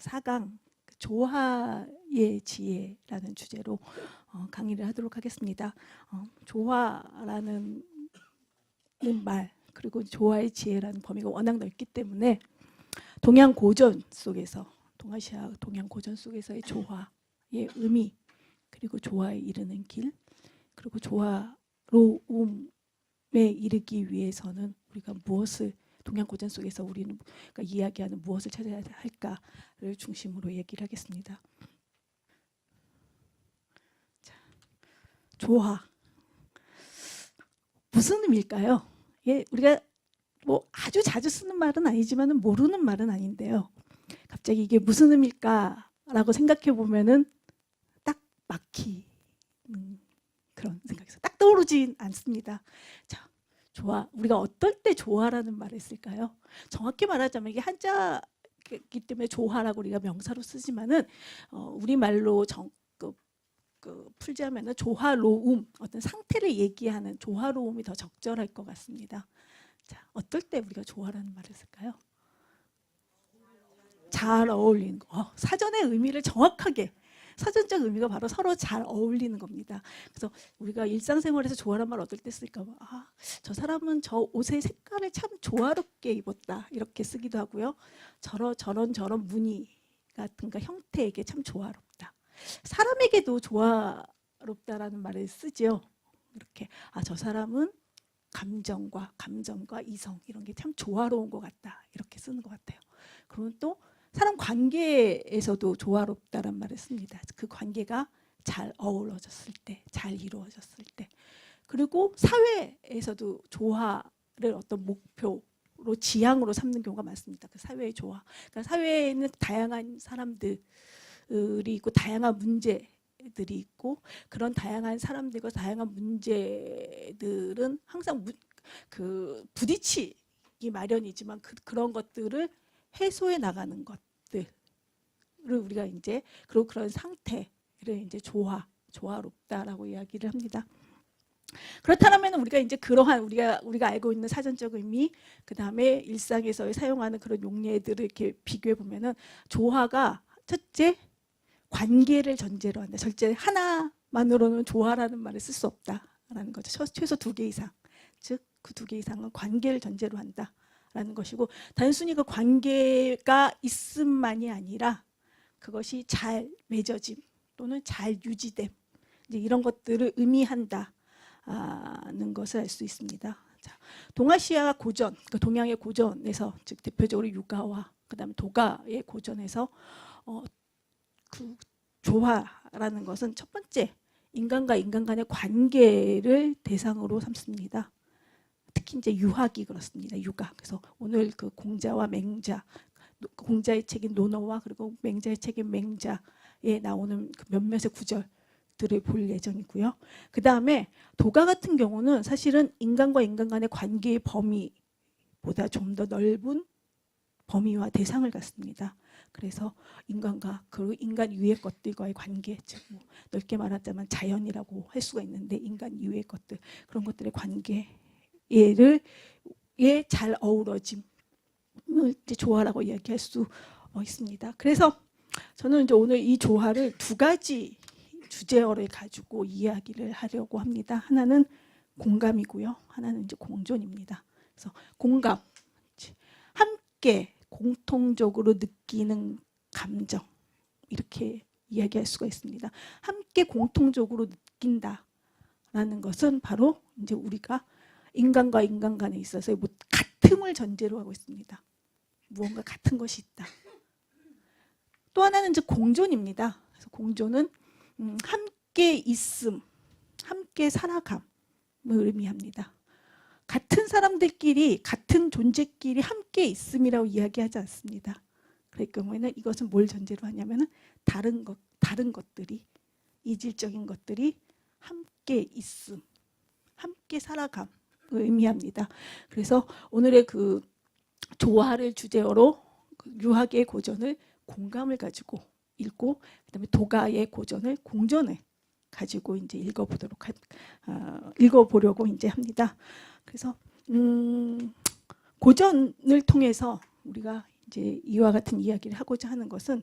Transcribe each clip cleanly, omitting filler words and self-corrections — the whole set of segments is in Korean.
4강 조화의 지혜라는 주제로 강의를 하도록 하겠습니다. 조화라는 말 그리고 조화의 지혜라는 범위가 워낙 넓기 때문에 동양 고전 속에서 동아시아 동양 고전 속에서의 조화의 의미 그리고 조화에 이르는 길 그리고 조화로움에 이르기 위해서는 우리가 무엇을 동양 고전 속에서 우리는 이야기하는 무엇을 찾아야 할까를 중심으로 얘기를 하겠습니다. 자, 조화 무슨 의미일까요? 예, 우리가 뭐 아주 자주 쓰는 말은 아니지만 모르는 말은 아닌데요. 갑자기 이게 무슨 의미일까라고 생각해 보면은 딱 막히는 그런 생각에서 딱 떠오르진 않습니다. 자, 조화. 우리가 어떨 때 조화라는 말을 쓸까요? 정확히 말하자면 이게 한자이기 때문에 조화라고 우리가 명사로 쓰지만은 우리말로 풀자면은 조화로움, 어떤 상태를 얘기하는 조화로움이 더 적절할 것 같습니다. 자, 어떨 때 우리가 조화라는 말을 쓸까요? 잘 어울리는 거. 사전의 의미를 정확하게 사전적 의미가 바로 서로 잘 어울리는 겁니다. 그래서 우리가 일상생활에서 조화란 말 어떨 때 쓸까 봐, 저 사람은 저 옷의 색깔을 참 조화롭게 입었다 이렇게 쓰기도 하고요. 저런 무늬 같은 형태에게 참 조화롭다. 사람에게도 조화롭다라는 말을 쓰죠. 이렇게 저 사람은 감정과 이성 이런 게 참 조화로운 것 같다 이렇게 쓰는 것 같아요. 그러면 또 사람 관계에서도 조화롭다란 말을 씁니다. 그 관계가 잘 어우러졌을 때, 잘 이루어졌을 때. 그리고 사회에서도 조화를 어떤 목표로 지향으로 삼는 경우가 많습니다. 그 사회의 조화. 그러니까 사회에는 다양한 사람들이 있고 다양한 문제들이 있고 그런 다양한 사람들과 다양한 문제들은 항상 부딪히기 마련이지만 그런 것들을 해소해 나가는 것들을 우리가 이제 그리고 그런 상태를 이제 조화롭다라고 이야기를 합니다. 그렇다면 우리가 이제 그러한 우리가 알고 있는 사전적 의미, 그 다음에 일상에서 사용하는 그런 용례들을 이렇게 비교해 보면은 조화가 첫째 관계를 전제로 한다. 절대 하나만으로는 조화라는 말을 쓸 수 없다라는 거죠. 최소 2개 이상, 즉 그 2개 이상은 관계를 전제로 한다. 라는 것이고 단순히 그 관계가 있음만이 아니라 그것이 잘 맺어짐 또는 잘 유지됨 이제 이런 것들을 의미한다는 것을 알 수 있습니다. 자, 동아시아 고전, 그 동양의 고전에서 즉 대표적으로 유가와 그다음에 도가의 고전에서 그 조화라는 것은 첫 번째 인간과 인간 간의 관계를 대상으로 삼습니다. 특히 이제 유학이 그렇습니다. 유가. 그래서 오늘 그 공자와 맹자, 공자의 책인 논어와 그리고 맹자의 책인 맹자에 나오는 그 몇몇의 구절들을 볼 예정이고요. 그 다음에 도가 같은 경우는 사실은 인간과 인간 간의 관계의 범위보다 좀 더 넓은 범위와 대상을 갖습니다. 그래서 인간과 그 인간 이외의 것들과의 관계, 즉 넓게 말하자면 자연이라고 할 수가 있는데 인간 이외의 것들 그런 것들의 관계 잘 어우러짐을 이제 조화라고 이야기할 수 있습니다. 그래서 저는 이제 오늘 이 조화를 2가지 주제어를 가지고 이야기를 하려고 합니다. 하나는 공감이고요. 하나는 이제 공존입니다. 그래서 공감, 함께 공통적으로 느끼는 감정 이렇게 이야기할 수가 있습니다. 함께 공통적으로 느낀다라는 것은 바로 이제 우리가 인간과 인간 간에 있어서 같음을 전제로 하고 있습니다. 무언가 같은 것이 있다. 또 하나는 이제 공존입니다. 그래서 공존은 함께 있음, 함께 살아감을 의미합니다. 같은 사람들끼리 같은 존재끼리 함께 있음이라고 이야기하지 않습니다. 그럴 경우에는 이것은 뭘 전제로 하냐면은 다른 것들이 이질적인 것들이 함께 있음, 함께 살아감. 의미합니다. 그래서 오늘의 그 조화를 주제어로 유학의 고전을 공감을 가지고 읽고 그다음에 도가의 고전을 공존을 가지고 이제 읽어보려고 이제 합니다. 그래서 고전을 통해서 우리가 이제 이와 같은 이야기를 하고자 하는 것은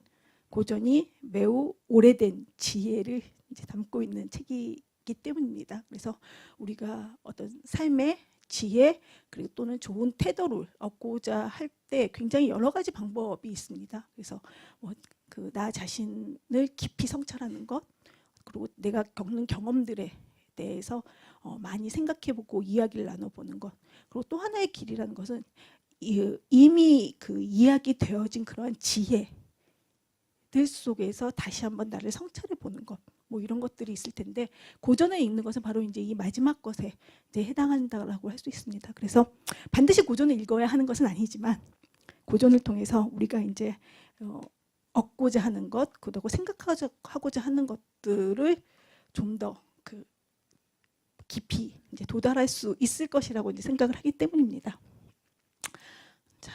고전이 매우 오래된 지혜를 이제 담고 있는 책이기 때문입니다. 그래서 우리가 어떤 삶의 지혜 그리고 또는 좋은 태도를 얻고자 할 때 굉장히 여러 가지 방법이 있습니다. 그래서 뭐 그 나 자신을 깊이 성찰하는 것, 그리고 내가 겪는 경험들에 대해서 많이 생각해보고 이야기를 나눠보는 것, 그리고 또 하나의 길이라는 것은 이미 그 이야기 되어진 그러한 지혜들 속에서 다시 한번 나를 성찰해 보는 것, 뭐 이런 것들이 있을 텐데 고전에 읽는 것은 바로 이제 이 마지막 것에 이제 해당한다라고 할 수 있습니다. 그래서 반드시 고전을 읽어야 하는 것은 아니지만 고전을 통해서 우리가 이제 얻고자 하는 것, 그리고 생각하고자 하는 것들을 좀 더 그 깊이 이제 도달할 수 있을 것이라고 이제 생각을 하기 때문입니다. 자,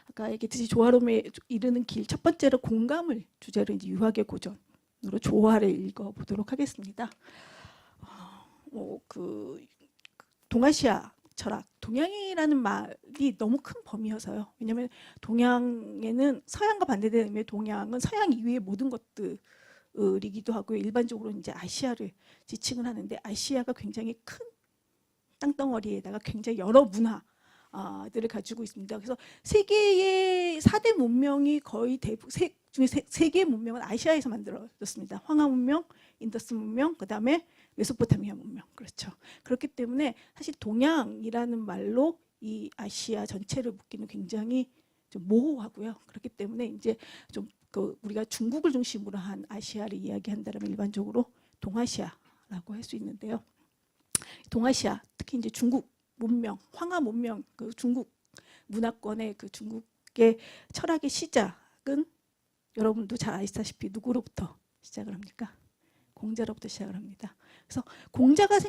아까 얘기했듯이 조화로움에 이르는 길 첫 번째로 공감을 주제로 이제 유학의 고전으로 조화를 읽어보도록 하겠습니다. 그 동아시아 철학, 동양이라는 말이 너무 큰 범위여서요. 왜냐하면 동양에는 서양과 반대되는 의미의 동양은 서양 이외의 모든 것들이기도 하고요. 일반적으로 이제 아시아를 지칭을 하는데 아시아가 굉장히 큰 땅덩어리에다가 굉장히 여러 문화들을 가지고 있습니다. 그래서 세계의 4대 문명이 거의 대부분 세 개의 문명은 아시아에서 만들어졌습니다. 황하 문명, 인더스 문명, 그다음에 메소포타미아 문명. 그렇죠. 그렇기 때문에 사실 동양이라는 말로 이 아시아 전체를 묶기는 굉장히 좀 모호하고요. 그렇기 때문에 이제 좀 우리가 중국을 중심으로 한 아시아를 이야기한다면 일반적으로 동아시아라고 할 수 있는데요. 동아시아, 특히 이제 중국 문명, 황하 문명, 그 중국 문화권의 그 중국의 철학의 시작은 여러분도 잘 아시다시피 누구로부터 시작을 합니까? 공자로부터 시작을 합니다. 그래서 공자가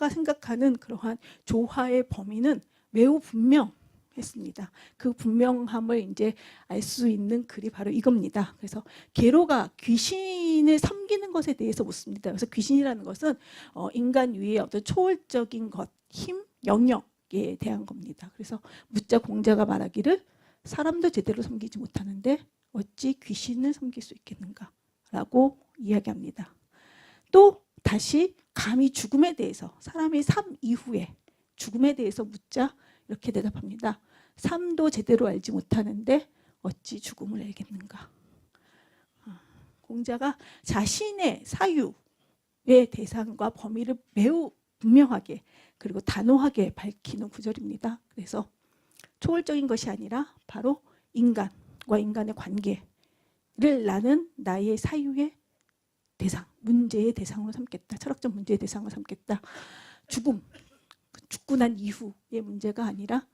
생각하는 그러한 조화의 범위는 매우 분명했습니다. 그 분명함을 이제 알 수 있는 글이 바로 이겁니다. 그래서 계로가 귀신을 섬기는 것에 대해서 묻습니다. 그래서 귀신이라는 것은 인간 위의 어떤 초월적인 것, 힘, 영역에 대한 겁니다. 그래서 묻자 공자가 말하기를 사람도 제대로 섬기지 못하는데 어찌 귀신을 섬길 수 있겠는가? 라고 이야기합니다. 또 다시 감히 죽음에 대해서 사람의 삶 이후에 죽음에 대해서 묻자 이렇게 대답합니다. 삶도 제대로 알지 못하는데 어찌 죽음을 알겠는가. 공자가 자신의 사유의 대상과 범위를 매우 분명하게 그리고 단호하게 밝히는 구절입니다. 그래서 초월적인 것이 아니라 바로 인간과 인간의 관계를 나는 나의 사유의 대상, 문제의 대상으로 삼겠다. 철학적 문제의 대상으로 삼겠다. 죽고 난 이후의 문제가 아니라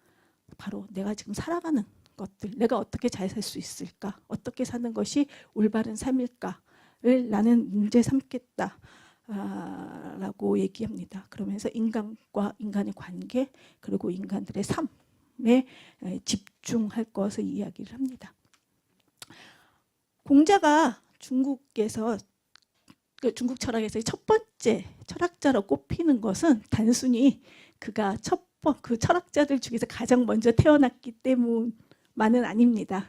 바로 내가 지금 살아가는 것들, 내가 어떻게 잘 살 수 있을까? 어떻게 사는 것이 올바른 삶일까를 나는 문제 삼겠다. 라고 얘기합니다. 그러면서 인간과 인간의 관계 그리고 인간들의 삶에 집중할 것을 이야기를 합니다. 공자가 중국 철학에서 첫 번째 철학자로 꼽히는 것은 단순히 그가 그 철학자들 중에서 가장 먼저 태어났기 때문만은 아닙니다.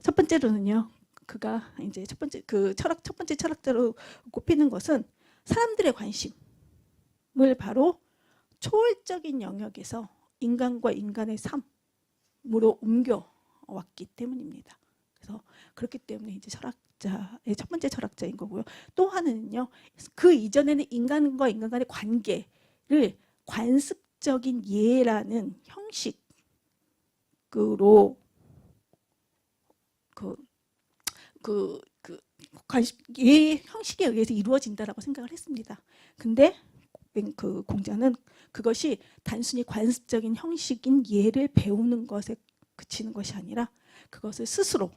첫 번째로는요, 그가 이제 첫 번째 철학자로 꼽히는 것은 사람들의 관심을 바로 초월적인 영역에서 인간과 인간의 삶으로 옮겨왔기 때문입니다. 그래서 그렇기 때문에 이제 철학자의 첫 번째 철학자인 거고요. 또 하나는요, 그 이전에는 인간과 인간 간의 관계를 관습적인 예라는 형식으로 예 형식에 의해서 이루어진다라고 생각을 했습니다. 근데 그 공자는 그것이 단순히 관습적인 형식인 예를 배우는 것에 그치는 것이 아니라 그것을 스스로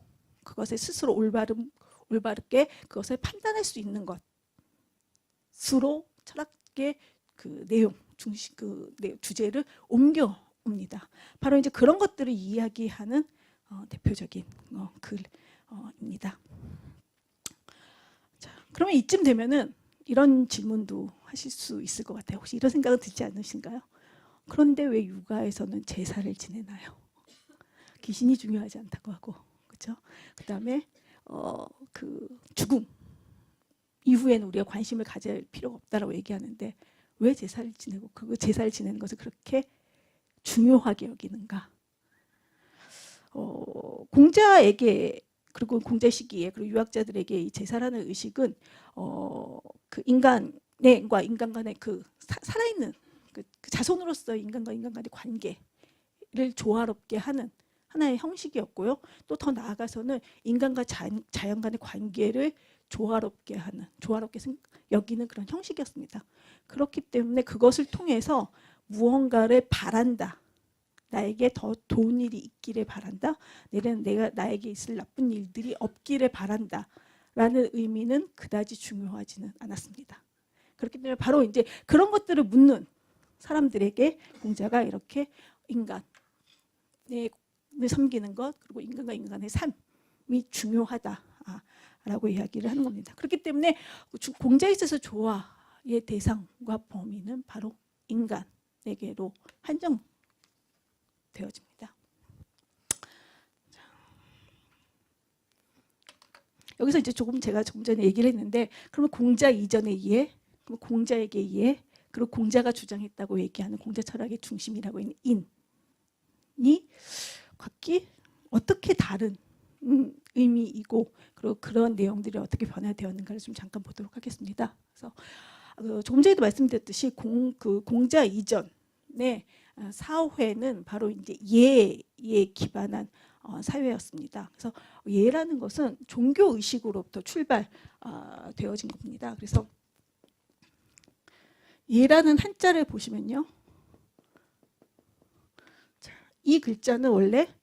올바르게 그것을 판단할 수 있는 것으로 철학의 그 내용 주제를 옮겨옵니다. 바로 이제 그런 것들을 이야기하는 대표적인 글입니다. 자, 그러면 이쯤 되면은 이런 질문도 하실 수 있을 것 같아요. 혹시 이런 생각은 들지 않으신가요? 그런데 왜 육아에서는 제사를 지내나요? 귀신이 중요하지 않다고 하고, 그렇죠? 그다음에 그 죽음 이후에는 우리가 관심을 가질 필요가 없다라고 얘기하는데 왜 제사를 지내고 그 제사를 지내는 것을 그렇게 중요하게 여기는가? 공자에게 그리고 공자 시기에 그리고 유학자들에게 이 제사라는 의식은 그 인간과 인간 간의 그 살아있는 그 자손으로서 인간과 인간 간의 관계를 조화롭게 하는 하나의 형식이었고요. 또 더 나아가서는 인간과 자연 간의 관계를 조화롭게 여기는 그런 형식이었습니다. 그렇기 때문에 그것을 통해서 무언가를 바란다. 나에게 더 좋은 일이 있기를 바란다. 내가 나에게 있을 나쁜 일들이 없기를 바란다. 라는 의미는 그다지 중요하지는 않았습니다. 그렇기 때문에 바로 이제 그런 것들을 묻는 사람들에게 공자가 이렇게 인간을 섬기는 것 그리고 인간과 인간의 삶이 중요하다라고 이야기를 하는 겁니다. 그렇기 때문에 공자에 있어서 조화의 대상과 범위는 바로 인간에게로 한정되어집니다. 여기서 이제 조금 제가 좀 전에 얘기를 했는데 그러면 공자 이전의 이해, 그럼 공자에게 이해, 그리고 공자가 주장했다고 얘기하는 공자 철학의 중심이라고 있는 인이 각기 어떻게 다른 의미이고 그리고 그런 내용들이 어떻게 변화되었는가를 좀 잠깐 보도록 하겠습니다. 그래서 조금 전에도 말씀드렸듯이 공자 이전의 사회는 바로 이제 예에 기반한 사회였습니다. 그래서 예라는 것은 종교 의식으로부터 출발되어진 겁니다. 그래서 예라는 한자를 보시면요, 이 글자는 원래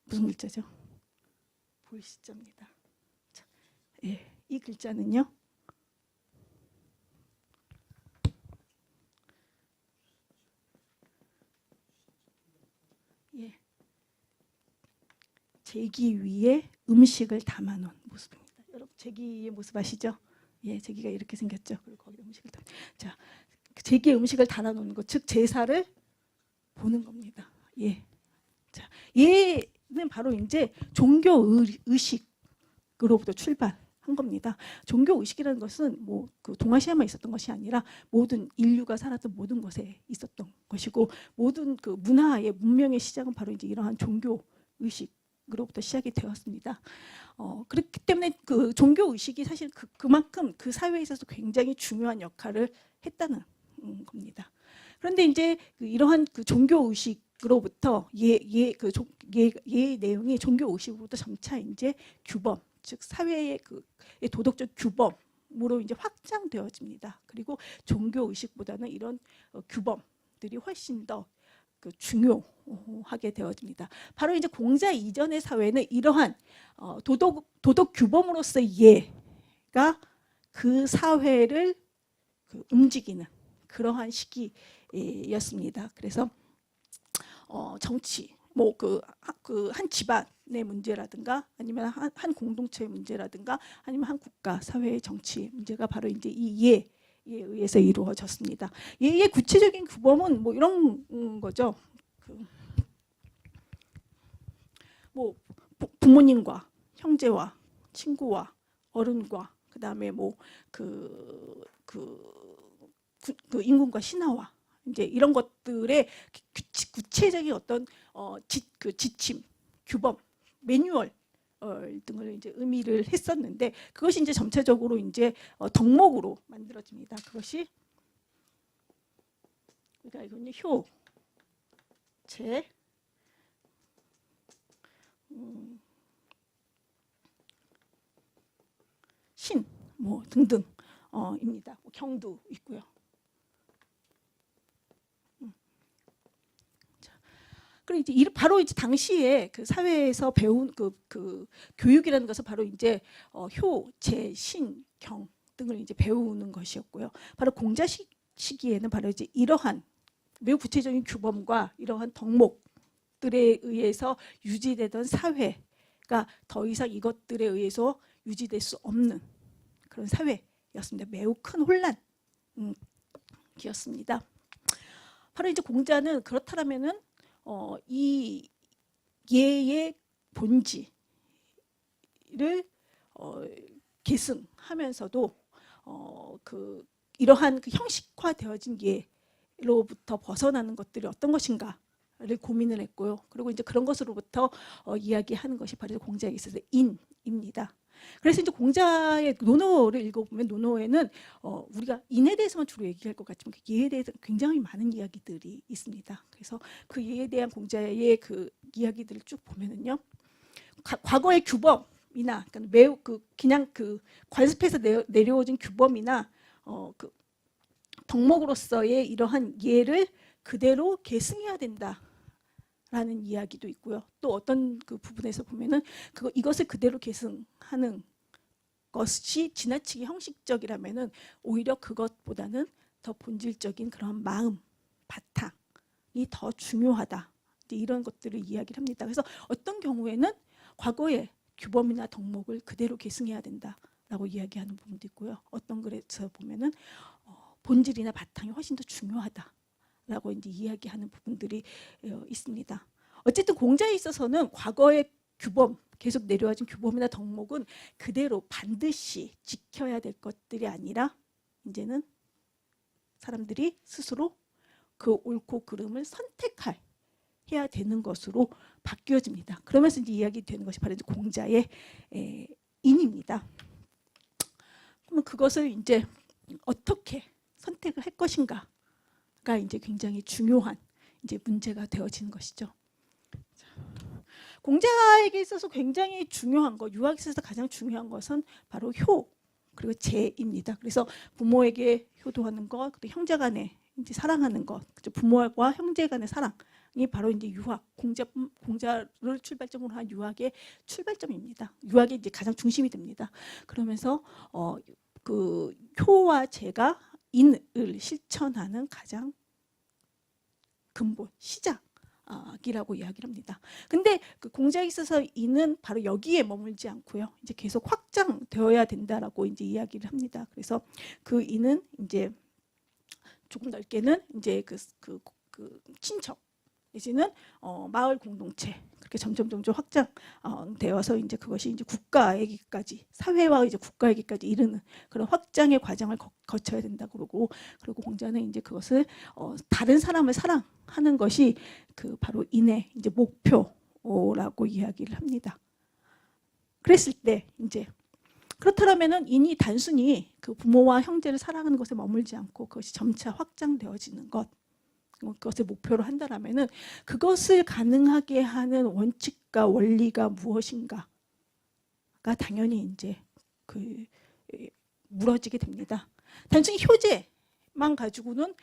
무슨 글자죠? 보이시자입니다. 예, 이 글자는요, 예, 제기 위에 음식을 담아놓은 모습입니다. 여러분 제기의 모습 아시죠? 예, 제기가 이렇게 생겼죠. 그리고 거기에 음식을 자, 제기에 음식을 담아놓는 것, 즉 제사를 보는 겁니다. 예, 자, 예는 바로 이제 종교 의식으로부터 출발한 겁니다. 종교 의식이라는 것은 뭐 그 동아시아만 있었던 것이 아니라 모든 인류가 살았던 모든 곳에 있었던 것이고 모든 그 문화의 문명의 시작은 바로 이제 이러한 종교 의식으로부터 시작이 되었습니다. 그렇기 때문에 그 종교 의식이 사실 그만큼 그 사회에 있어서 굉장히 중요한 역할을 했다는 겁니다. 그런데 이제 이러한 그 종교 의식으로부터 예 내용이 종교 의식으로부터 점차 이제 규범, 즉 사회의 그 도덕적 규범으로 이제 확장되어집니다. 그리고 종교 의식보다는 이런 규범들이 훨씬 더 그 중요하게 되어집니다. 바로 이제 공자 이전의 사회는 이러한 도덕 규범으로서의 예가 그 사회를 움직이는 그러한 시기였습니다. 그래서 정치, 뭐 한 집안의 문제라든가 아니면 한 공동체의 문제라든가 아니면 한 국가 사회의 정치 문제가 바로 이제 이 예에 의해서 이루어졌습니다. 예의 구체적인 규범은 뭐 이런 거죠. 뭐 부모님과 형제와 친구와 어른과 그다음에 뭐 그 임금과 신하와 이제 이런 것들의 구체적인 어떤 지침, 규범, 매뉴얼 등을 이제 의미를 했었는데 그것이 이제 전체적으로 이제 덕목으로 만들어집니다. 그것이 그러니까 이거는 효, 제, 신, 뭐 등등 입니다. 경도 있고요. 그리고 이제 바로 이제 당시에 그 사회에서 배운 그 교육이라는 것은 바로 이제 효, 제, 신, 경 등을 이제 배우는 것이었고요. 바로 공자 시기에는 바로 이제 이러한 매우 구체적인 규범과 이러한 덕목들에 의해서 유지되던 사회가 더 이상 이것들에 의해서 유지될 수 없는 그런 사회였습니다. 매우 큰 혼란이었습니다. 바로 이제 공자는 그렇다면은 이 예의 본질, 계승하면서도 이러한 그 형식화되어진 예로부터 벗어나는 것들이 어떤 것인가를 고민을 했고요. 그리고 이제 그런 것으로부터 이야기하는 것이 바로 공자에 있어서 인입니다. 그래서 이제 공자의 논어를 읽어보면 논어에는 우리가 인에 대해서만 주로 얘기할 것 같지만 그 예에 대해서 굉장히 많은 이야기들이 있습니다. 그래서 그 예에 대한 공자의 그 이야기들을 쭉 보면은요, 과거의 규범이나 그러니까 매우 그냥 관습해서 내려오진 규범이나 그 덕목으로서의 이러한 예를 그대로 계승해야 된다라는 이야기도 있고요. 또 어떤 그 부분에서 보면은 이것을 그대로 계승하는 것이 지나치게 형식적이라면은 오히려 그것보다는 더 본질적인 그런 마음, 바탕이 더 중요하다. 이런 것들을 이야기를 합니다. 그래서 어떤 경우에는 과거의 규범이나 덕목을 그대로 계승해야 된다라고 이야기하는 부분도 있고요. 어떤 글에서 보면은 본질이나 바탕이 훨씬 더 중요하다라고 이제 이야기하는 부분들이 있습니다. 어쨌든 공자에 있어서는 과거의 규범, 계속 내려와진 규범이나 덕목은 그대로 반드시 지켜야 될 것들이 아니라 이제는 사람들이 스스로 그 옳고 그름을 해야 되는 것으로 바뀌어집니다. 그러면서 이제 이야기되는 것이 바로 이제 공자의 인입니다. 그러면 그것을 이제 어떻게 선택을 할 것인가가 이제 굉장히 중요한 이제 문제가 되어지는 것이죠. 공자에게 있어서 굉장히 중요한 것, 유학에 있어서 가장 중요한 것은 바로 효 그리고 재입니다. 그래서 부모에게 효도하는 것, 그리고 형제간에 이제 사랑하는 것, 부모와 형제간의 사랑이 바로 이제 유학, 공자를 출발점으로 한 유학의 출발점입니다. 유학이 이제 가장 중심이 됩니다. 그러면서 그 효와 재가 인을 실천하는 가장 근본, 시작이라고 이야기를 합니다. 근데 그 공자에 있어서 인은 바로 여기에 머물지 않고요. 이제 계속 확장되어야 된다라고 이제 이야기를 합니다. 그래서 그 인은 이제 조금 넓게는 이제 그 친척 내지는 마을 공동체 그렇게 점점 확장되어서 이제 그것이 이제 국가에게까지 사회와 이제 국가에게까지 이르는 그런 확장의 과정을 거쳐야 된다 그러고 그리고 공자는 이제 그것을 다른 사람을 사랑하는 것이 바로 인의 이제 목표라고 이야기를 합니다. 그랬을 때 이제 그렇다면은 인이 단순히 그 부모와 형제를 사랑하는 것에 머물지 않고 그것이 점차 확장되어지는 것, 그것을 목표로 한다면은 그것을 가능하게 하는 원칙과 원리가 무엇인가가 당연히 이제 무너지게 됩니다. 단순히 효제만 가지고는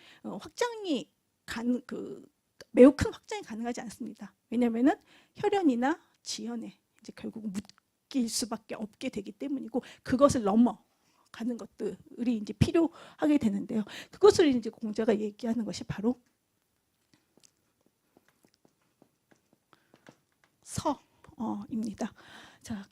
매우 큰 확장이 가능하지 않습니다. 왜냐하면은 혈연이나 지연에 이제 결국 일 수밖에 없게 되기 때문이고 그것을 넘어가는 것들이 이제 필요하게 되는데요. 그것을 이제 공자가 얘기하는 것이 바로 서입니다. 자,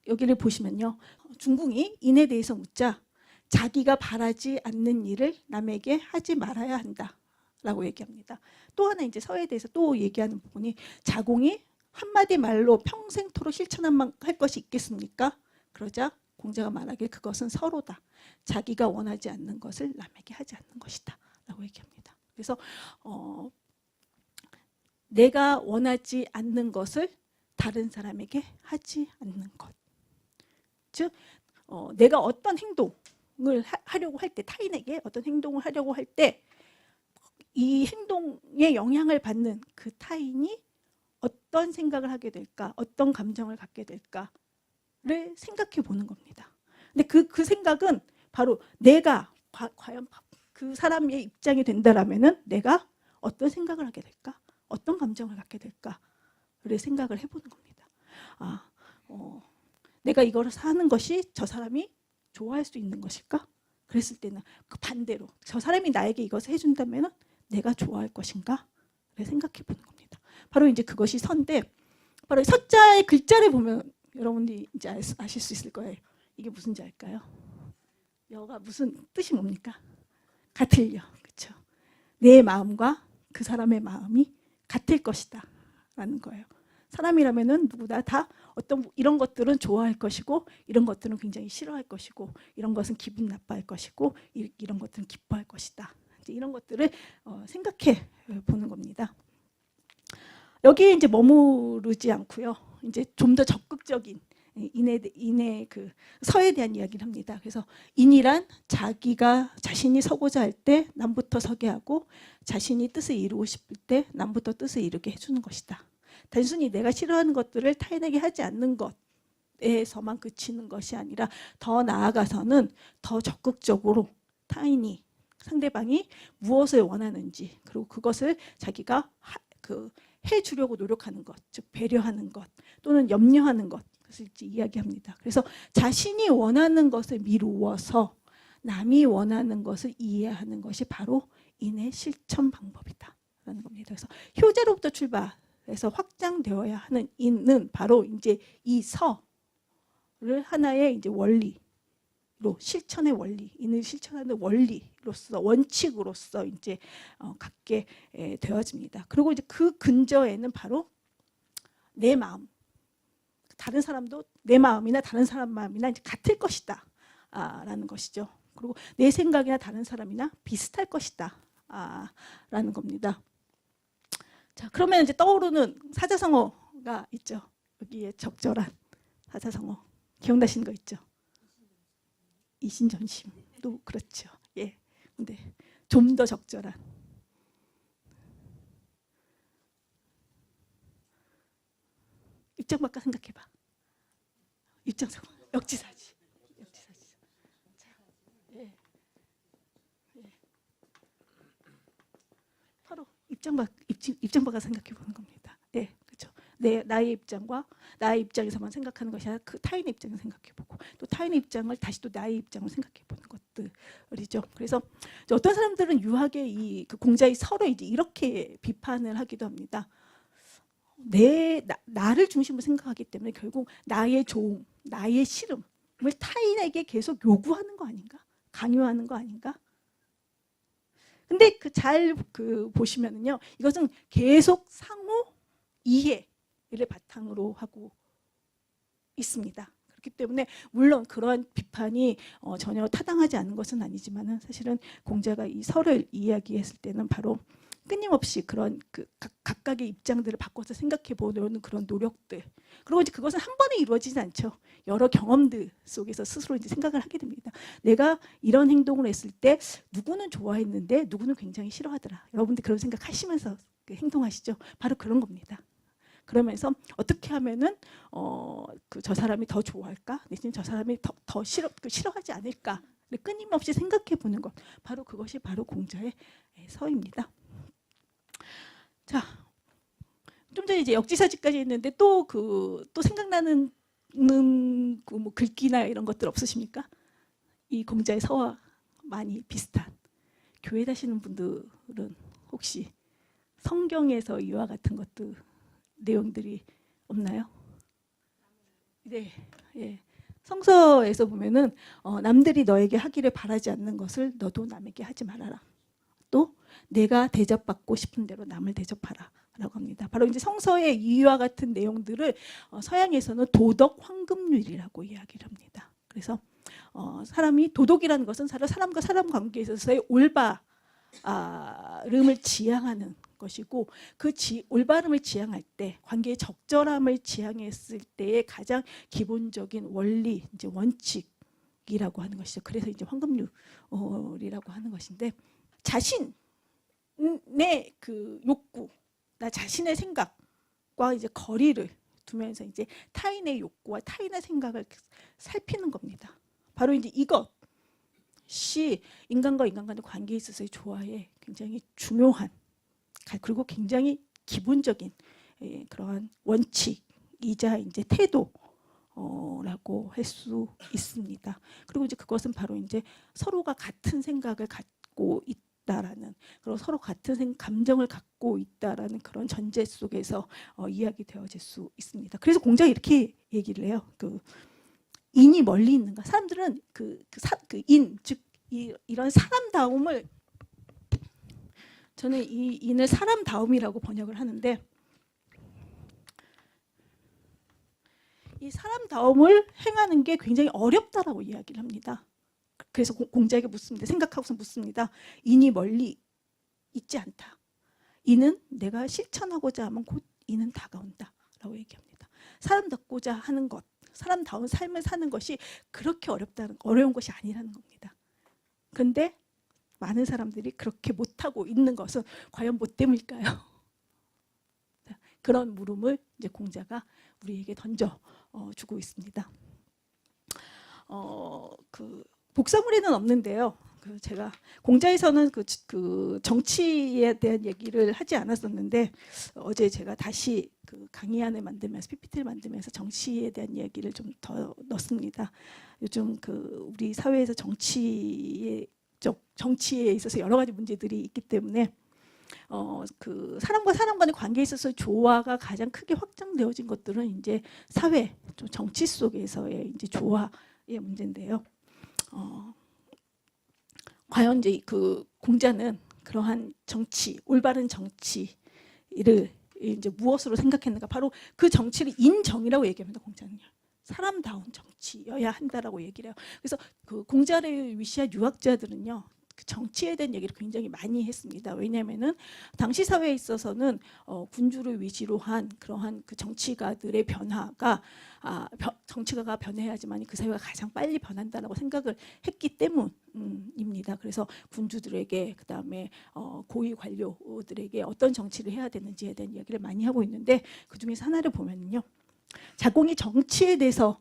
여기를 보시면요. 중궁이 인에 대해서 묻자 자기가 바라지 않는 일을 남에게 하지 말아야 한다라고 얘기합니다. 또 하나 이제 서에 대해서 또 얘기하는 부분이 자공이 한마디 말로 평생토록 실천할 것이 있겠습니까? 그러자 공자가 말하길 그것은 서로다. 자기가 원하지 않는 것을 남에게 하지 않는 것이다. 라고 얘기합니다. 그래서 내가 원하지 않는 것을 다른 사람에게 하지 않는 것. 즉 내가 어떤 행동을 하려고 할 때 타인에게 어떤 행동을 하려고 할 때 이 행동에 영향을 받는 그 타인이 어떤 생각을 하게 될까, 어떤 감정을 갖게 될까를 생각해 보는 겁니다. 근데 그 생각은 바로 내가 과연 그 사람의 입장이 된다라면은 내가 어떤 생각을 하게 될까, 어떤 감정을 갖게 될까를 생각을 해보는 겁니다. 내가 이걸 사는 것이 저 사람이 좋아할 수 있는 것일까? 그랬을 때는 그 반대로 저 사람이 나에게 이것을 해준다면은 내가 좋아할 것인가를 생각해 보는 겁니다. 바로 이제 그것이 서인데 바로 서자의 글자를 보면 여러분들이 이제 아실 수 있을 거예요. 이게 무슨지 알까요? 여가 무슨 뜻이 뭡니까? 같을 여, 그렇죠? 내 마음과 그 사람의 마음이 같을 것이다 라는 거예요. 사람이라면은 누구나 다 어떤 이런 것들은 좋아할 것이고 이런 것들은 굉장히 싫어할 것이고 이런 것은 기분 나빠할 것이고 이런 것들은 기뻐할 것이다. 이제 이런 것들을 생각해 보는 겁니다. 여기에 이제 머무르지 않고요. 이제 좀 더 적극적인 인의 그 서에 대한 이야기를 합니다. 그래서 인이란 자신이 서고자 할 때 남부터 서게 하고 자신이 뜻을 이루고 싶을 때 남부터 뜻을 이루게 해주는 것이다. 단순히 내가 싫어하는 것들을 타인에게 하지 않는 것에서만 그치는 것이 아니라 더 나아가서는 더 적극적으로 타인이 상대방이 무엇을 원하는지 그리고 그것을 자기가 해주려고 노력하는 것, 즉 배려하는 것 또는 염려하는 것을 이야기합니다. 그래서 자신이 원하는 것을 미루어서 남이 원하는 것을 이해하는 것이 바로 인의 실천 방법이다라는 겁니다. 그래서 효자로부터 출발해서 확장되어야 하는 인은 바로 이제 이 서를 하나의 이제 원리로 실천의 원리, 인을 실천하는 원리로서 원칙으로서 이제 갖게 되어집니다. 그리고 이제 그 근저에는 바로 내 마음, 다른 사람도 내 마음이나 다른 사람 마음이나 이제 같을 것이다 라는 것이죠. 그리고 내 생각이나 다른 사람이나 비슷할 것이다 라는 겁니다. 자, 그러면 이제 떠오르는 사자성어가 있죠. 여기에 적절한 사자성어 기억나시는 거 있죠? 이신전심도 그렇죠. 예. 근데 좀 더 적절한 입장 바꿔 생각해봐. 입장상 역지사지. 예. 예. 서로 입장 바꿔 생각해 보는 겁니다. 예, 그렇죠. 나의 입장에서만 생각하는 것이 아니라 그 타인의 입장을 생각해보고 또 타인의 입장을 다시 또 나의 입장을 생각해보는 것들이죠. 그래서 어떤 사람들은 유하게 그 공자의 서로 이제 이렇게 비판을 하기도 합니다. 나를 중심으로 생각하기 때문에 결국 나의 조응, 나의 싫음을 타인에게 계속 요구하는 거 아닌가? 강요하는 거 아닌가? 근데 잘 보시면은요, 이것은 계속 상호 이해를 바탕으로 하고 있습니다. 그렇기 때문에 물론 그러한 비판이 전혀 타당하지 않은 것은 아니지만은 사실은 공자가 이 설을 이야기했을 때는 바로 끊임없이 그런 각각의 입장들을 바꿔서 생각해 보려는 그런 노력들. 그리고 이제 그것은 한 번에 이루어지지 않죠. 여러 경험들 속에서 스스로 이제 생각을 하게 됩니다. 내가 이런 행동을 했을 때 누구는 좋아했는데 누구는 굉장히 싫어하더라. 여러분들 그런 생각 하시면서 행동하시죠. 바로 그런 겁니다. 그러면서 어떻게 하면은 저 사람이 더 좋아할까? 내지는 저 사람이 더 싫어하지 않을까? 끊임없이 생각해 보는 것. 바로 그것이 바로 공자의 서입니다. 자, 좀 전에 이제 역지사지까지 했는데 또 생각나는 뭐 글귀나 이런 것들 없으십니까? 이 공자의 서와 많이 비슷한 교회 다시는 분들은 혹시 성경에서 이와 같은 것들 내용들이 없나요? 네, 예. 성서에서 보면은 남들이 너에게 하기를 바라지 않는 것을 너도 남에게 하지 말아라. 또 내가 대접받고 싶은 대로 남을 대접하라 라고 합니다. 바로 이제 성서의 이와 같은 내용들을 서양에서는 도덕 황금률이라고 이야기를 합니다. 그래서 사람이 도덕이라는 것은 사람과 사람 관계에 있어서의 올바름을 지향하는 것이고 그 올바름을 지향할 때 관계의 적절함을 지향했을 때의 가장 기본적인 원리, 이제 원칙이라고 하는 것이죠. 그래서 이제 황금률이라고 하는 것인데 자신의 그 욕구, 나 자신의 생각과 이제 거리를 두면서 이제 타인의 욕구와 타인의 생각을 살피는 겁니다. 바로 이제 이것이 인간과 인간 간의 관계에 있어서의 조화에 굉장히 중요한 그리고 굉장히 기본적인 그러한 원칙이자 이제 태도라고 할 수 있습니다. 그리고 이제 그것은 바로 이제 서로가 같은 생각을 갖고 있다라는 그리고 서로 같은 감정을 갖고 있다라는 그런 전제 속에서 이야기되어질 수 있습니다. 그래서 공자가 이렇게 얘기를 해요. 인이 멀리 있는가? 사람들은 인, 즉 이런 사람다움을 저는 이 인을 사람다움이라고 번역을 하는데 이 사람다움을 행하는 게 굉장히 어렵다라고 이야기를 합니다. 그래서 공자에게 묻습니다. 생각하고서 묻습니다. 인이 멀리 있지 않다. 이는 내가 실천하고자 하면 곧 이는 다가온다 라고 얘기합니다. 사람답고자 하는 것, 사람다운 삶을 사는 것이 그렇게 어려운 것이 아니라는 겁니다. 그런데 많은 사람들이 그렇게 못하고 있는 것은 과연 뭐 때문일까요? 그런 물음을 이제 공자가 우리에게 던져 주고 있습니다. 그 복사물에는 없는데요. 제가 공자에서는 그 정치에 대한 얘기를 하지 않았었는데 어제 제가 다시 그 강의안을 만들면서 PPT를 만들면서 정치에 대한 이야기를 좀 더 넣습니다. 요즘 그 우리 사회에서 정치에 있어서 여러 가지 문제들이 있기 때문에 그 사람과 사람 간의 관계에 있어서 조화가 가장 크게 확장되어진 것들은 이제 사회, 좀 정치 속에서의 이제 조화의 문제인데요. 과연 이제 그 공자는 그러한 정치, 올바른 정치를 이제 무엇으로 생각했는가? 바로 그 정치를 인정이라고 얘기합니다. 공자는요. 사람다운 정치여야 한다라고 얘기를 해요. 그래서 그 공자를 위시한 유학자들은요. 그 정치에 대한 얘기를 굉장히 많이 했습니다. 왜냐하면은 당시 사회에 있어서는 군주를 위시로 한 그러한 그 정치가들의 변화가 정치가가 변해야지만 그 사회가 가장 빨리 변한다라고 생각을 했기 때문입니다. 그래서 군주들에게 그다음에 고위 관료들에게 어떤 정치를 해야 되는지에 대한 이야기를 많이 하고 있는데 그 중에서 하나를 보면요. 자공이 정치에 대해서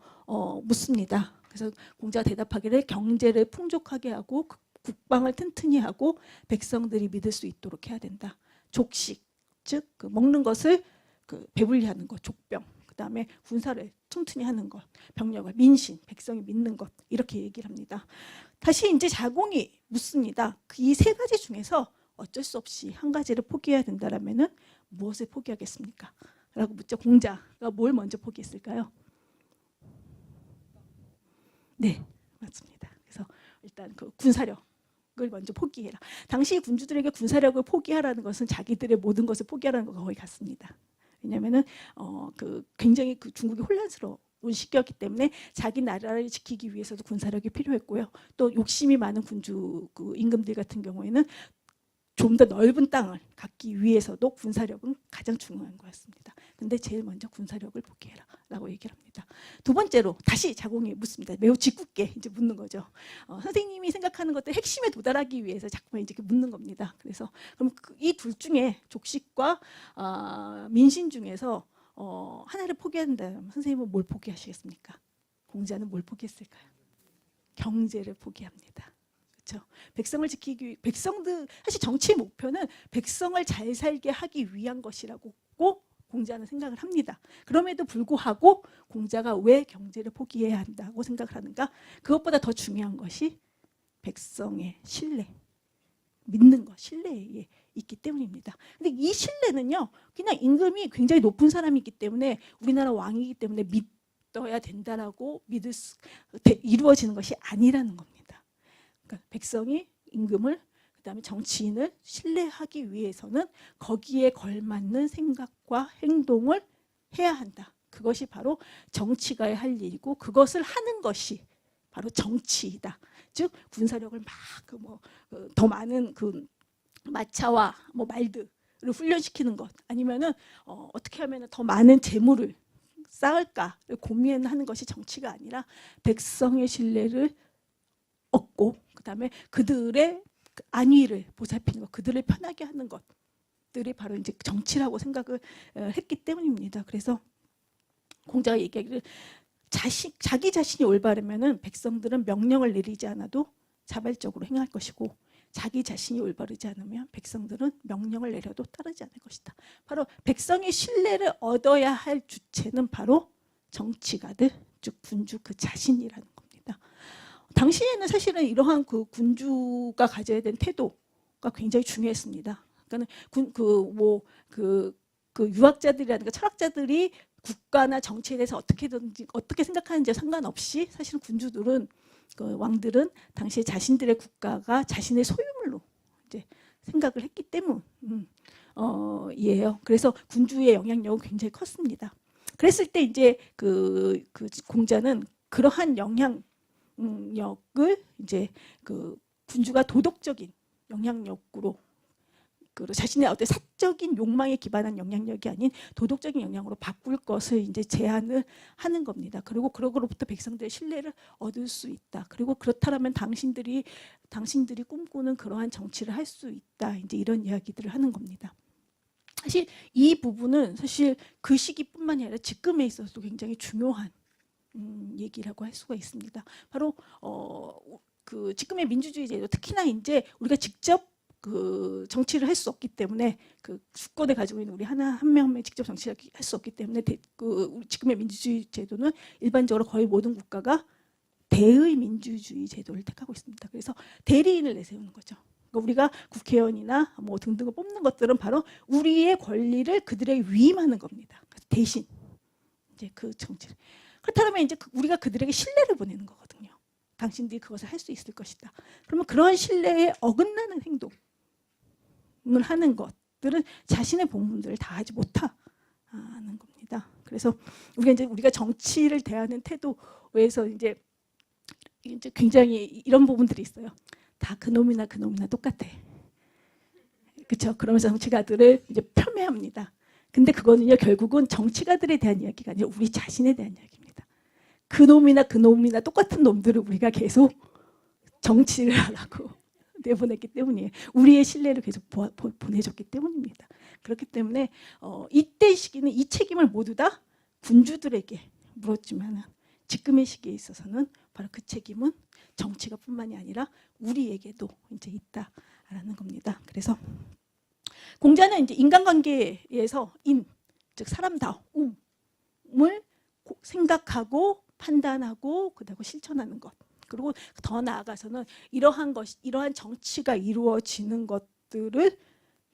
묻습니다. 그래서 공자가 대답하기를 경제를 풍족하게 하고 국방을 튼튼히 하고 백성들이 믿을 수 있도록 해야 된다. 족식, 즉 그 먹는 것을 그 배불리 하는 것, 족병. 그다음에 군사를 튼튼히 하는 것, 병력을 민심, 백성이 믿는 것 이렇게 얘기를 합니다. 다시 이제 자공이 묻습니다. 이 세 가지 중에서 어쩔 수 없이 한 가지를 포기해야 된다라면은 무엇을 포기하겠습니까? 라고 묻죠. 공자가 뭘 먼저 포기했을까요? 네, 맞습니다. 그래서 일단 그 군사력을 먼저 포기해라. 당시 군주들에게 군사력을 포기하라는 것은 자기들의 모든 것을 포기하라는 것과 거의 같습니다. 왜냐하면은 그 굉장히 그 중국이 혼란스러운 시기였기 때문에 자기 나라를 지키기 위해서도 군사력이 필요했고요. 또 욕심이 많은 군주 그 임금들 같은 경우에는 좀 더 넓은 땅을 갖기 위해서도 군사력은 가장 중요한 거였습니다. 근데 제일 먼저 군사력을 포기해라 라고 얘기를 합니다. 두 번째로 다시 자공이 묻습니다. 매우 짓궂게 이제 묻는 거죠. 선생님이 생각하는 것들 핵심에 도달하기 위해서 자꾸만 이제 묻는 겁니다. 그래서 그럼 이 둘 중에 족식과 민심 중에서 하나를 포기한다면 선생님은 뭘 포기하시겠습니까? 공자는 뭘 포기했을까요? 경제를 포기합니다. 그렇죠? 백성을 지키기 위해 백성들 사실 정치의 목표는 백성을 잘 살게 하기 위한 것이라고 꼭 공자는 생각을 합니다. 그럼에도 불구하고 공자가 왜 경제를 포기해야 한다고 생각을 하는가? 그것보다 더 중요한 것이 백성의 신뢰, 믿는 것, 신뢰에 있기 때문입니다. 근데 이 신뢰는요, 그냥 임금이 굉장히 높은 사람이기 때문에 우리나라 왕이기 때문에 믿어야 된다라고 이루어지는 것이 아니라는 겁니다. 그러니까 백성이 임금을 그다음에 정치인을 신뢰하기 위해서는 거기에 걸맞는 생각과 행동을 해야 한다. 그것이 바로 정치가의 할 일이고 그것을 하는 것이 바로 정치이다. 즉 군사력을 막 더 많은 그 마차와 뭐 말들을 훈련시키는 것 아니면은 어떻게 하면 더 많은 재물을 쌓을까를 고민하는 것이 정치가 아니라 백성의 신뢰를 얻고 그다음에 그들의 안위를 보살피는 것, 그들을 편하게 하는 것들이 바로 이제 정치라고 생각을 했기 때문입니다. 그래서 공자가 얘기하기를 자기 자신이 올바르면은 백성들은 명령을 내리지 않아도 자발적으로 행할 것이고 자기 자신이 올바르지 않으면 백성들은 명령을 내려도 따르지 않을 것이다. 바로 백성의 신뢰를 얻어야 할 주체는 바로 정치가들, 즉 군주 그 자신이라는 겁니다. 당시에는 사실은 이러한 그 군주가 가져야 되는 태도가 굉장히 중요했습니다. 그러니까 그 유학자들이라든가 철학자들이 국가나 정치에 대해서 어떻게 생각하는지 상관없이 사실은 군주들은 그 왕들은 당시에 자신들의 국가가 자신의 소유물로 이제 생각을 했기 때문이에요. 그래서 군주의 영향력은 굉장히 컸습니다. 그랬을 때 이제 그 공자는 그러한 영향력을 이제 그 군주가 도덕적인 영향력으로 그 자신의 어떤 사적인 욕망에 기반한 영향력이 아닌 도덕적인 영향으로 바꿀 것을 이제 제안을 하는 겁니다. 그리고 그로부터 백성들의 신뢰를 얻을 수 있다. 그리고 그렇다면 당신들이 꿈꾸는 그러한 정치를 할 수 있다. 이제 이런 이야기들을 하는 겁니다. 사실 이 부분은 사실 그 시기뿐만이 아니라 지금에 있어서도 굉장히 중요한 얘기라고 할 수가 있습니다. 바로 그 지금의 민주주의 제도, 특히나 이제 우리가 직접 그 정치를 할 수 없기 때문에, 그 주권을 가지고 있는 우리 한 명 한 명 직접 정치를 할 수 없기 때문에 그 지금의 민주주의 제도는 일반적으로 거의 모든 국가가 대의 민주주의 제도를 택하고 있습니다. 그래서 대리인을 내세우는 거죠. 그러니까 우리가 국회의원이나 뭐 등등을 뽑는 것들은 바로 우리의 권리를 그들에게 위임하는 겁니다. 그래서 대신 이제 그 정치를, 그렇다면 이제 우리가 그들에게 신뢰를 보내는 거거든요. 당신들이 그것을 할 수 있을 것이다. 그러면 그런 신뢰에 어긋나는 행동을 하는 것들은 자신의 본분들을 다하지 못하는 겁니다. 그래서 우리가 정치를 대하는 태도에서 이제 굉장히 이런 부분들이 있어요. 다 그놈이나 똑같아. 그렇죠? 그러면서 정치가들을 이제 폄훼합니다. 근데 그거는요, 결국은 정치가들에 대한 이야기가 아니라 우리 자신에 대한 이야기입니다. 그놈이나 똑같은 놈들을 우리가 계속 정치를 하라고 내보냈기 때문이에요. 우리의 신뢰를 계속 보내줬기 때문입니다. 그렇기 때문에 이때 시기는 이 책임을 모두 다 군주들에게 물었지만, 지금의 시기에 있어서는 바로 그 책임은 정치가 뿐만이 아니라 우리에게도 이제 있다라는 겁니다. 그래서 공자는 이제 인간관계에서 즉 사람다움을 생각하고 판단하고 그다음에 실천하는 것, 그리고 더 나아가서는 이러한 정치가 이루어지는 것들을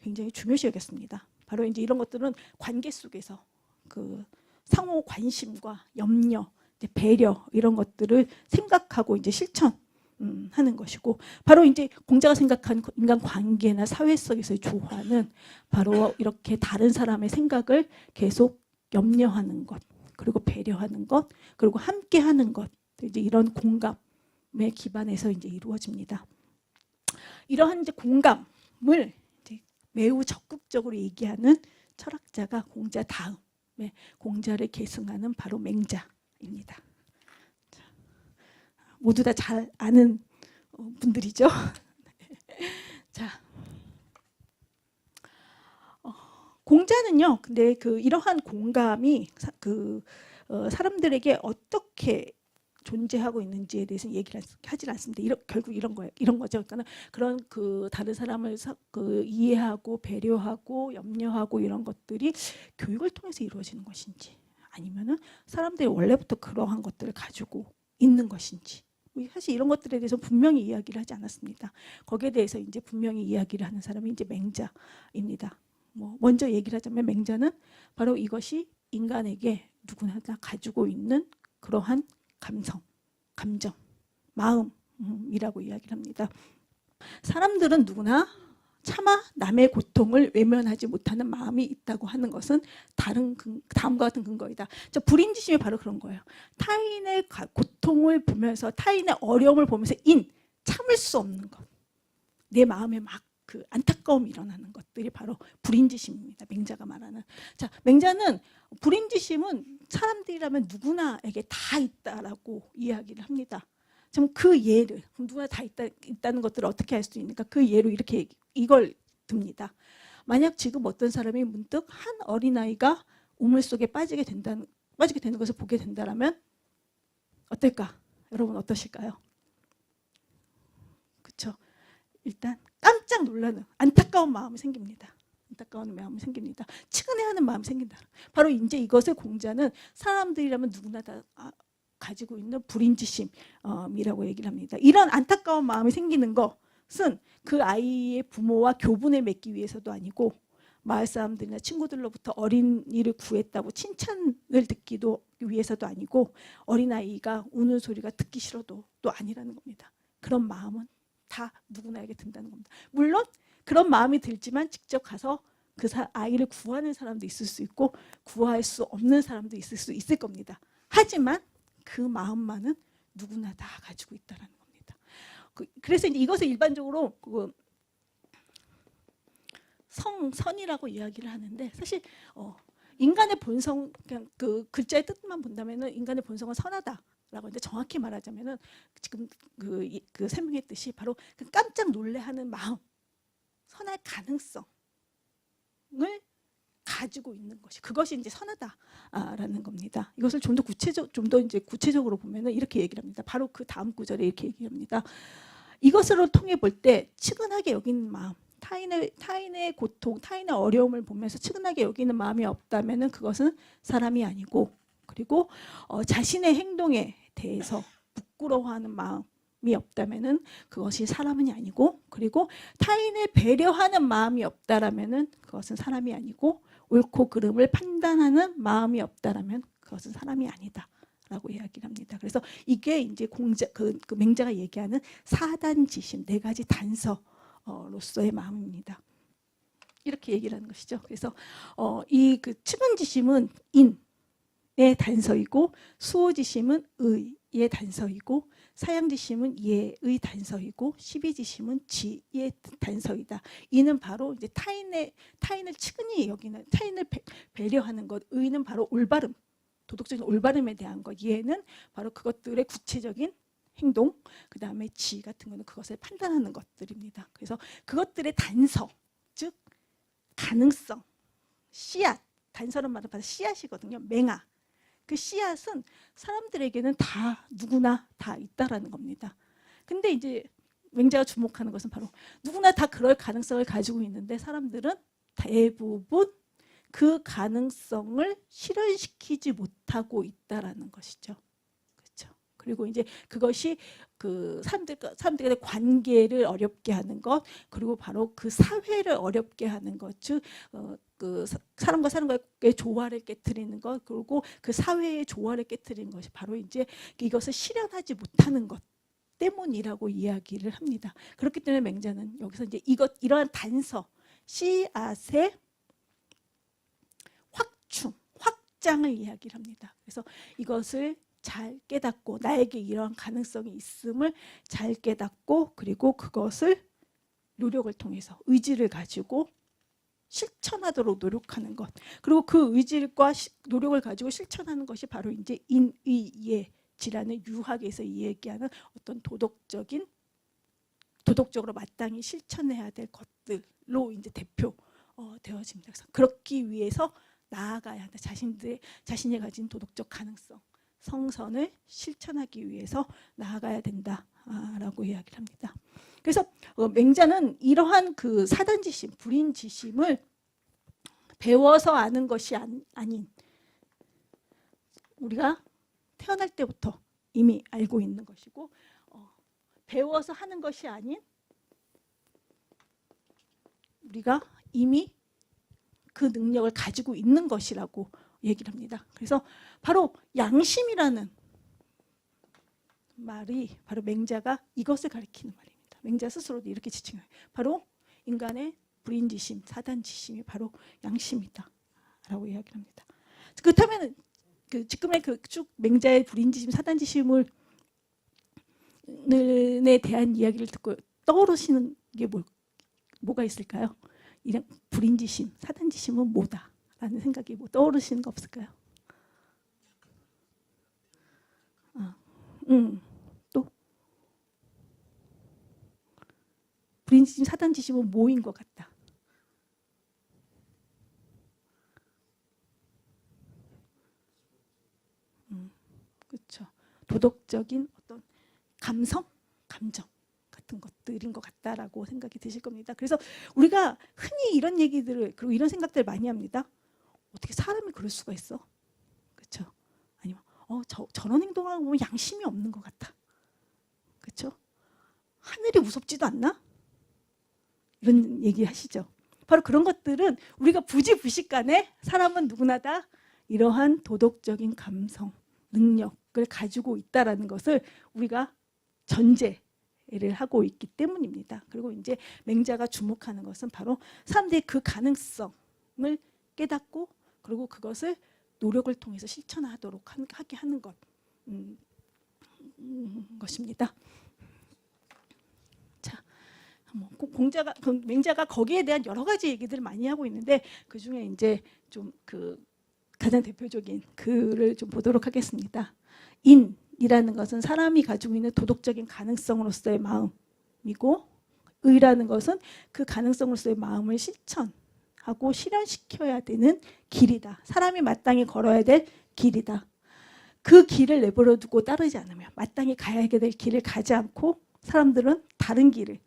굉장히 중요시 여겼습니다. 바로 이제 이런 것들은 관계 속에서 그 상호 관심과 염려, 이제 배려, 이런 것들을 생각하고 이제 실천하는 것이고, 바로 이제 공자가 생각한 인간 관계나 사회 속에서의 조화는 바로 이렇게 다른 사람의 생각을 계속 염려하는 것, 그리고 배려하는 것, 그리고 함께하는 것, 이제 이런 공감에 기반해서 이제 이루어집니다. 이러한 이제 공감을 이제 매우 적극적으로 얘기하는 철학자가 공자 다음에 공자를 계승하는 바로 맹자입니다. 모두 다 잘 아는 분들이죠. 자, 공자는요, 근데 이러한 공감이 사람들에게 어떻게 존재하고 있는지에 대해서 얘기를 하질 않습니다. 결국 이런 거예요. 이런 거죠. 그러니까 그런 다른 사람을 이해하고 배려하고 염려하고 이런 것들이 교육을 통해서 이루어지는 것인지, 아니면은 사람들이 원래부터 그러한 것들을 가지고 있는 것인지, 사실 이런 것들에 대해서 분명히 이야기를 하지 않았습니다. 거기에 대해서 이제 분명히 이야기를 하는 사람이 이제 맹자입니다. 먼저 얘기를 하자면 맹자는 바로 이것이 인간에게 누구나 다 가지고 있는 그러한 감성, 감정, 마음이라고 이야기를 합니다. 사람들은 누구나 차마 남의 고통을 외면하지 못하는 마음이 있다고 하는 것은 다음과 같은 근거이다. 불인지심이 바로 그런 거예요. 타인의 고통을 보면서, 타인의 어려움을 보면서 참을 수 없는 것, 내 마음에 막 안타까움이 일어나는 것들이 바로 불인지심입니다. 맹자가 말하는. 자, 맹자는 불인지심은 사람들이라면 누구나에게 다 있다라고 이야기를 합니다. 좀 그 예를, 누구나 다 있다는 것들을 어떻게 할 수 있는가, 그 예로 이걸 듭니다. 만약 지금 어떤 사람이 문득 한 어린아이가 우물 속에 빠지게 되는 것을 보게 된다면 어떨까? 여러분 어떠실까요? 그렇죠? 일단 깜짝 놀라는 안타까운 마음이 생깁니다. 안타까운 마음이 생깁니다. 측은해하는 마음이 생긴다. 바로 이제 이것을 공자는 사람들이라면 누구나 다 가지고 있는 불인지심이라고 얘기를 합니다. 이런 안타까운 마음이 생기는 것은 그 아이의 부모와 교분을 맺기 위해서도 아니고, 마을 사람들이나 친구들로부터 어린이를 구했다고 칭찬을 듣기도 위해서도 아니고, 어린아이가 우는 소리가 듣기 싫어도 또 아니라는 겁니다. 그런 마음은 다 누구나에게 든다는 겁니다. 물론 그런 마음이 들지만 직접 가서 아이를 구하는 사람도 있을 수 있고 구할 수 없는 사람도 있을 겁니다. 하지만 그 마음만은 누구나 다 가지고 있다는 겁니다. 그래서 이제 이것을 일반적으로 성선이라고 이야기를 하는데, 사실 인간의 본성, 그냥 그 글자의 뜻만 본다면은 인간의 본성은 선하다라고 하는데, 정확히 말하자면은 지금 그 설명했듯이 바로 그 깜짝 놀래하는 마음, 선할 가능성을 가지고 있는 것이, 그것이 이제 선하다라는 겁니다. 이것을 좀 더 이제 구체적으로 보면은 이렇게 얘기를 합니다. 바로 그 다음 구절에 이렇게 얘기합니다. 이것으로 통해 볼 때 측은하게 여기는 마음, 타인의 고통, 타인의 어려움을 보면서 측은하게 여기는 마음이 없다면은 그것은 사람이 아니고, 그리고 자신의 행동에 대해서 부끄러워하는 마음이 없다면은 그것이 사람이 아니고, 그리고 타인을 배려하는 마음이 없다라면은 그것은 사람이 아니고, 옳고 그름을 판단하는 마음이 없다라면 그것은 사람이 아니다라고 이야기를 합니다. 그래서 이게 이제 그 맹자가 얘기하는 사단지심, 4가지 단서로서의 마음입니다. 이렇게 얘기를 하는 것이죠. 그래서 이 그 측은지심은 인의 단서이고, 수호지심은 의의 단서이고, 사양지심은 예의 단서이고, 시비지심은 지의 단서이다. 이는 바로 이제 타인을 측은히 여기는, 타인을 배려하는 것, 의는 바로 올바름, 도덕적인 올바름에 대한 것, 예는 바로 그것들의 구체적인 행동, 그 다음에 지 같은 거는 그것을 판단하는 것들입니다. 그래서 그것들의 단서, 즉 가능성, 씨앗, 단서는 말하면 씨앗이거든요. 맹아. 그 씨앗은 사람들에게는 다 누구나 다 있다라는 겁니다. 근데 이제 맹자가 주목하는 것은 바로 누구나 다 그럴 가능성을 가지고 있는데 사람들은 대부분 그 가능성을 실현시키지 못하고 있다라는 것이죠. 그렇죠. 그리고 이제 그것이 그 사람들과의 관계를 어렵게 하는 것, 그리고 바로 그 사회를 어렵게 하는 것, 즉 그 사람과 사람과의 조화를 깨트리는 것, 그리고 그 사회의 조화를 깨트리는 것이 바로 이제 이것을 실현하지 못하는 것 때문이라고 이야기를 합니다. 그렇기 때문에 맹자는 여기서 이제 이러한 단서, 씨앗의 확장을 이야기를 합니다. 그래서 이것을 잘 깨닫고, 나에게 이러한 가능성이 있음을 잘 깨닫고, 그리고 그것을 노력을 통해서 의지를 가지고 실천하도록 노력하는 것, 그리고 그 의지과 노력을 가지고 실천하는 것이 바로 이제 인의예지라는 유학에서 얘기하는 어떤 도덕적으로 마땅히 실천해야 될 것들로 이제 대표되어집니다. 그래서 그렇기 위해서 나아가야 한다. 자신이 가진 도덕적 가능성, 성선을 실천하기 위해서 나아가야 된다라고 이야기를 합니다. 그래서 맹자는 이러한 그 사단지심, 불인지심을 배워서 아는 것이 아닌, 우리가 태어날 때부터 이미 알고 있는 것이고, 배워서 하는 것이 아닌 우리가 이미 그 능력을 가지고 있는 것이라고 얘기를 합니다. 그래서 바로 양심이라는 말이 바로 맹자가 이것을 가리키는 말입니다. 맹자 스스로도 이렇게 지칭해요. 바로 인간의 불인지심, 사단지심이 바로 양심이다 라고 이야기를 합니다. 그렇다면 지금의 쭉 맹자의 불인지심, 사단지심에 대한 이야기를 듣고 떠오르시는 게 뭐가 있을까요? 이런 불인지심, 사단지심은 뭐다 라는 생각이 떠오르시는 거 없을까요? 또 불인지심, 사단지심은 뭐인 것 같다. 그렇죠. 도덕적인 어떤 감정 같은 것들인 것 같다라고 생각이 드실 겁니다. 그래서 우리가 흔히 이런 얘기들을, 그리고 이런 생각들을 많이 합니다. 어떻게 사람이 그럴 수가 있어? 그렇죠. 아니면 저런 행동을 보면 양심이 없는 것 같아. 그렇죠. 하늘이 무섭지도 않나? 이런 얘기 하시죠. 바로 그런 것들은 우리가 부지부식간에 사람은 누구나 다 이러한 도덕적인 감성, 능력을 가지고 있다라는 것을 우리가 전제를 하고 있기 때문입니다. 그리고 이제 맹자가 주목하는 것은 바로 사람들의 그 가능성, 깨닫고 그리고 그것을 노력을 통해서 실천하도록 하게 하는 것입니다. 자, 맹자가 거기에 대한 여러 가지 얘기들을 많이 하고 있는데 그 중에 이제 좀 가장 대표적인 글을 좀 보도록 하겠습니다. 인이라는 것은 사람이 가지고 있는 도덕적인 가능성으로서의 마음이고, 의라는 것은 그 가능성으로서의 마음을 실천하고 실현시켜야 되는 길이다. 사람이 마땅히 걸어야 될 길이다. 그 길을 내버려 두고 따르지 않으면, 마땅히 가야 될 길을 가지 않고 사람들은 다른 길을,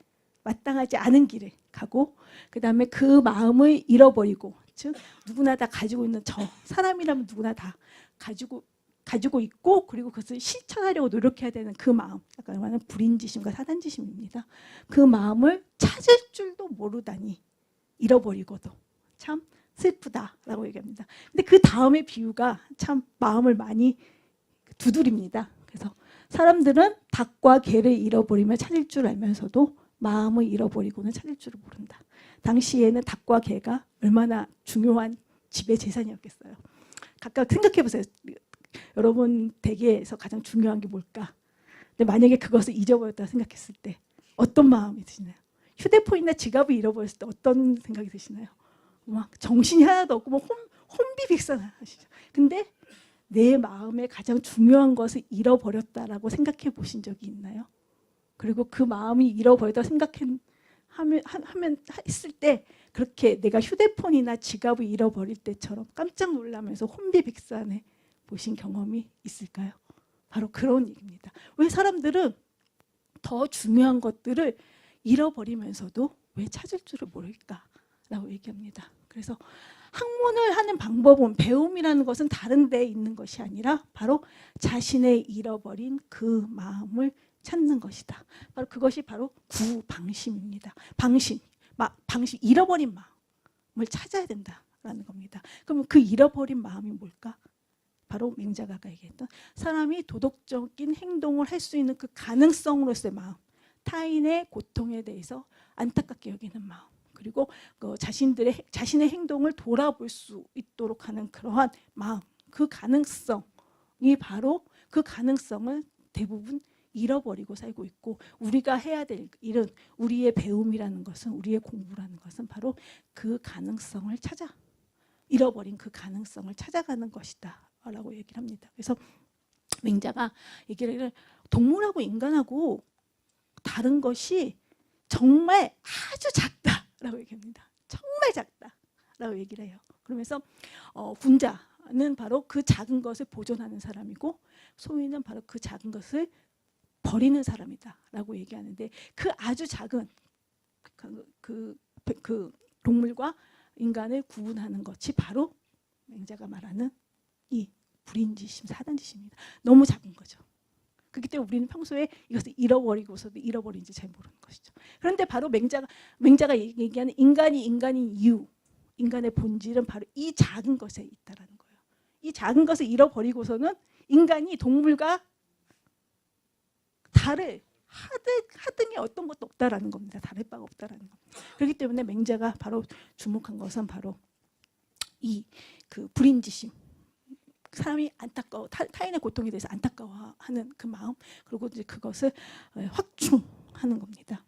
마땅하지 않은 길을 가고, 그 다음에 그 마음을 잃어버리고, 즉 누구나 다 가지고 있는 사람이라면 누구나 다 가지고 있고, 그리고 그것을 실천하려고 노력해야 되는 그 마음, 아까 말하는 불인지심과 사단지심입니다. 그 마음을 찾을 줄도 모르다니 잃어버리고도 참 슬프다라고 얘기합니다. 근데 그 다음의 비유가 참 마음을 많이 두드립니다. 그래서 사람들은 닭과 개를 잃어버리며 찾을 줄 알면서도 마음을 잃어버리고는 찾을 줄을 모른다. 당시에는 닭과 개가 얼마나 중요한 지배 재산이었겠어요. 각각 생각해 보세요. 여러분 댁에서 가장 중요한 게 뭘까? 근데 만약에 그것을 잊어버렸다 생각했을 때 어떤 마음이 드시나요? 휴대폰이나 지갑을 잃어버렸을 때 어떤 생각이 드시나요? 막 정신이 하나도 없고 뭐 혼비백산하시죠. 근데 내 마음에 가장 중요한 것을 잃어버렸다라고 생각해 보신 적이 있나요? 그리고 그 마음이 잃어버렸다 했을 때 그렇게 내가 휴대폰이나 지갑을 잃어버릴 때처럼 깜짝 놀라면서 혼비백산해 보신 경험이 있을까요? 바로 그런 얘기입니다. 왜 사람들은 더 중요한 것들을 잃어버리면서도 왜 찾을 줄을 모를까라고 얘기합니다. 그래서 학문을 하는 방법은, 배움이라는 것은 다른 데에 있는 것이 아니라 바로 자신의 잃어버린 그 마음을 찾는 것이다. 바로 그것이 바로 구방심입니다. 방심, 잃어버린 마음을 찾아야 된다라는 겁니다. 그럼 그 잃어버린 마음이 뭘까? 바로 맹자가 아까 얘기했던 사람이 도덕적인 행동을 할 수 있는 그 가능성으로서의 마음, 타인의 고통에 대해서 안타깝게 여기는 마음, 그리고 자신의 행동을 돌아볼 수 있도록 하는 그러한 마음, 그 가능성이 바로 그 가능성을 대부분 잃어버리고 살고 있고, 우리가 해야 될 일은, 우리의 배움이라는 것은, 우리의 공부라는 것은 바로 그 가능성을 잃어버린 그 가능성을 찾아가는 것이다 라고 얘기를 합니다. 그래서 맹자가 얘기를, 동물하고 인간하고 다른 것이 정말 아주 작다라고 얘기합니다. 정말 작다라고 얘기를 해요. 그러면서 군자는 바로 그 작은 것을 보존하는 사람이고, 소인은 바로 그 작은 것을 버리는 사람이다라고 얘기하는데, 그 아주 작은 그 동물과 인간을 구분하는 것이 바로 맹자가 말하는 이 불인지심, 사단지심입니다. 너무 작은 거죠. 그렇기 때문에 우리는 평소에 이것을 잃어버리고서도 잃어버린지 잘 모르는 것이죠. 그런데 바로 맹자가 얘기하는 인간이 인간인 이유, 인간의 본질은 바로 이 작은 것에 있다라는 거예요. 이 작은 것을 잃어버리고서는 인간이 동물과 하등의 어떤 것도 없다라는 겁니다. 다를 바가 없다라는 겁니다. 그렇기 때문에 맹자가 바로 주목한 것은 바로 이 그 불인지심, 사람이 타인의 고통에 대해서 안타까워하는 그 마음, 그리고 이제 그것을 확충하는 겁니다.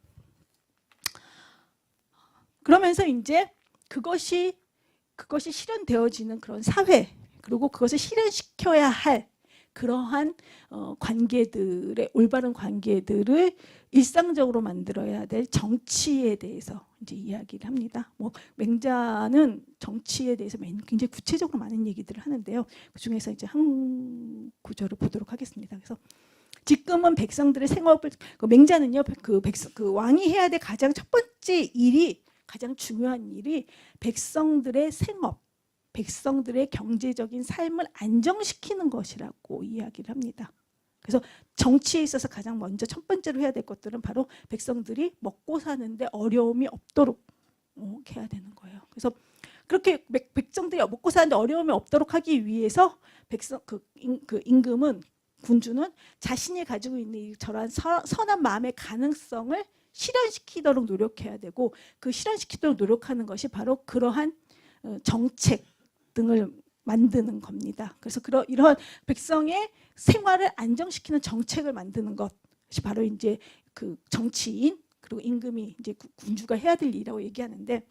그러면서 이제 그것이 실현되어지는 그런 사회, 그리고 그것을 실현시켜야 할 그러한 관계들의, 올바른 관계들을 일상적으로 만들어야 될 정치에 대해서 이제 이야기를 합니다. 맹자는 정치에 대해서 굉장히 구체적으로 많은 얘기들을 하는데요. 그 중에서 이제 한 구절을 보도록 하겠습니다. 그래서 지금은 백성들의 생업을, 맹자는요, 그 왕이 해야 될 가장 첫 번째 일이, 가장 중요한 일이 백성들의 생업, 백성들의 경제적인 삶을 안정시키는 것이라고 이야기를 합니다. 그래서 정치에 있어서 가장 먼저 첫 번째로 해야 될 것들은 바로 백성들이 먹고 사는데 어려움이 없도록 해야 되는 거예요. 그래서 그렇게 백성들이 먹고 사는데 어려움이 없도록 하기 위해서 임금은, 군주는 자신이 가지고 있는 저러한 선한 마음의 가능성을 실현시키도록 노력해야 되고, 그 실현시키도록 노력하는 것이 바로 그러한 정책 등을 만드는 겁니다. 그래서 이런 백성의 생활을 안정시키는 정책을 만드는 것이 바로 이제 그 정치인 그리고 임금이 이제 군주가 해야 될 일이라고 얘기하는데,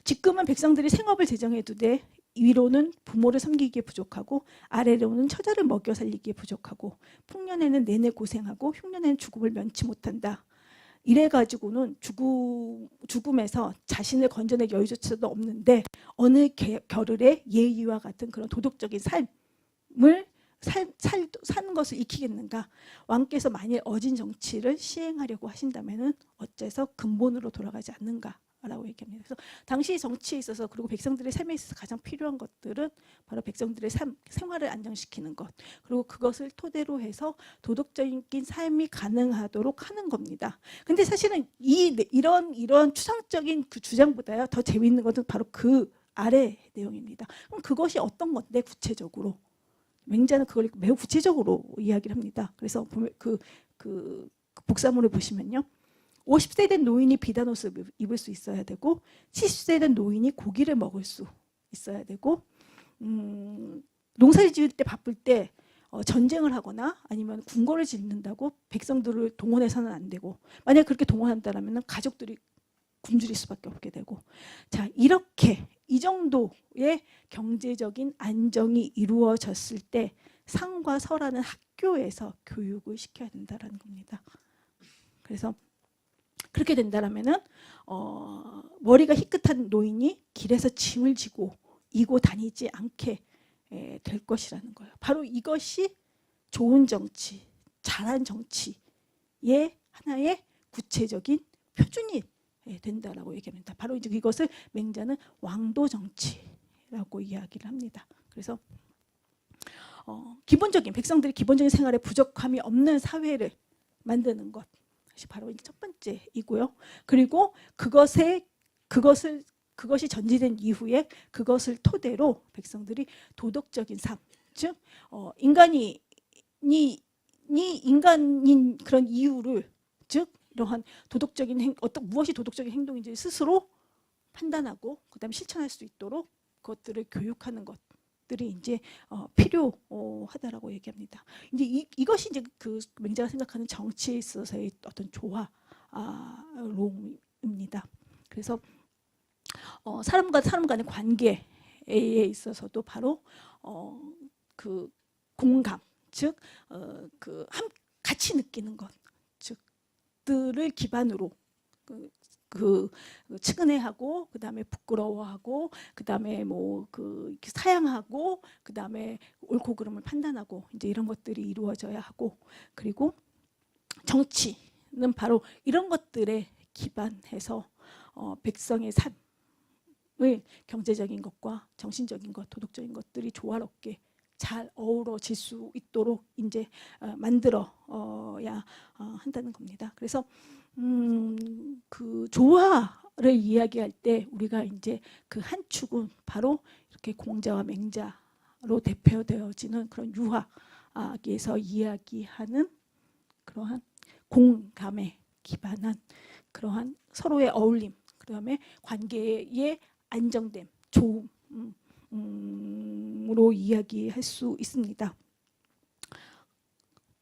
지금은 백성들이 생업을 제정해도 돼 위로는 부모를 섬기기에 부족하고 아래로는 처자를 먹여 살리기에 부족하고 풍년에는 내내 고생하고 흉년에는 죽음을 면치 못한다. 이래가지고는 죽음에서 자신을 건져낼 여유조차도 없는데 어느 겨를에 예의와 같은 그런 도덕적인 삶을 사는 것을 익히겠는가. 왕께서 만일 어진 정치를 시행하려고 하신다면 어째서 근본으로 돌아가지 않는가 라고 얘기합니다. 그래서 당시 정치에 있어서 그리고 백성들의 삶에 있어서 가장 필요한 것들은 바로 백성들의 생활을 안정시키는 것, 그리고 그것을 토대로 해서 도덕적인 삶이 가능하도록 하는 겁니다. 근데 사실은 이런 추상적인 그 주장보다요 더 재미있는 것은 바로 그 아래 내용입니다. 그럼 그것이 어떤 건데 구체적으로? 맹자는 그걸 매우 구체적으로 이야기를 합니다. 그래서 그 복사물을 보시면요. 50세 된 노인이 비단 옷을 입을 수 있어야 되고 70세 된 노인이 고기를 먹을 수 있어야 되고 농사를 지을 때 바쁠 때 전쟁을 하거나 아니면 궁궐을 짓는다고 백성들을 동원해서는 안 되고, 만약에 그렇게 동원한다면 가족들이 굶주릴 수밖에 없게 되고, 자 이렇게 이 정도의 경제적인 안정이 이루어졌을 때 상과 서라는 학교에서 교육을 시켜야 된다는 겁니다. 그래서 그렇게 된다면은 머리가 희끗한 노인이 길에서 짐을 지고 이고 다니지 않게 될 것이라는 거예요. 바로 이것이 좋은 정치, 잘한 정치의 하나의 구체적인 표준이 된다라고 얘기합니다. 바로 이제 이것을 맹자는 왕도 정치라고 이야기를 합니다. 그래서 기본적인 백성들이 기본적인 생활에 부족함이 없는 사회를 만드는 것. 바로 첫 번째이고요. 그리고 그것이 전제된 이후에 그것을 토대로 백성들이 도덕적인 삶, 즉 인간인 그런 이유를, 즉 이러한 도덕적인 무엇이 도덕적인 행동인지 스스로 판단하고 그다음에 실천할 수 있도록 그것들을 교육하는 것들이 이제 필요하다라고 얘기합니다. 이제 이것이 이제 그 맹자가 생각하는 정치에 있어서의 어떤 조화론입니다. 그래서 사람과 사람 간의 관계에 있어서도 바로 그 공감, 즉 같이 느끼는 것, 즉들을 기반으로 측은해하고 그다음에 부끄러워하고 그다음에 사양하고 그다음에 옳고 그름을 판단하고 이제 이런 것들이 이루어져야 하고, 그리고 정치는 바로 이런 것들에 기반해서 백성의 삶을 경제적인 것과 정신적인 것, 도덕적인 것들이 조화롭게 잘 어우러질 수 있도록 이제 만들어야 한다는 겁니다. 그래서 그 조화를 이야기할 때 우리가 이제 그 한 축은 바로 이렇게 공자와 맹자로 대표되어지는 그런 유학에서 이야기하는 그러한 공감에 기반한 그러한 서로의 어울림, 그다음에 관계의 안정됨, 좋음으로 이야기할 수 있습니다.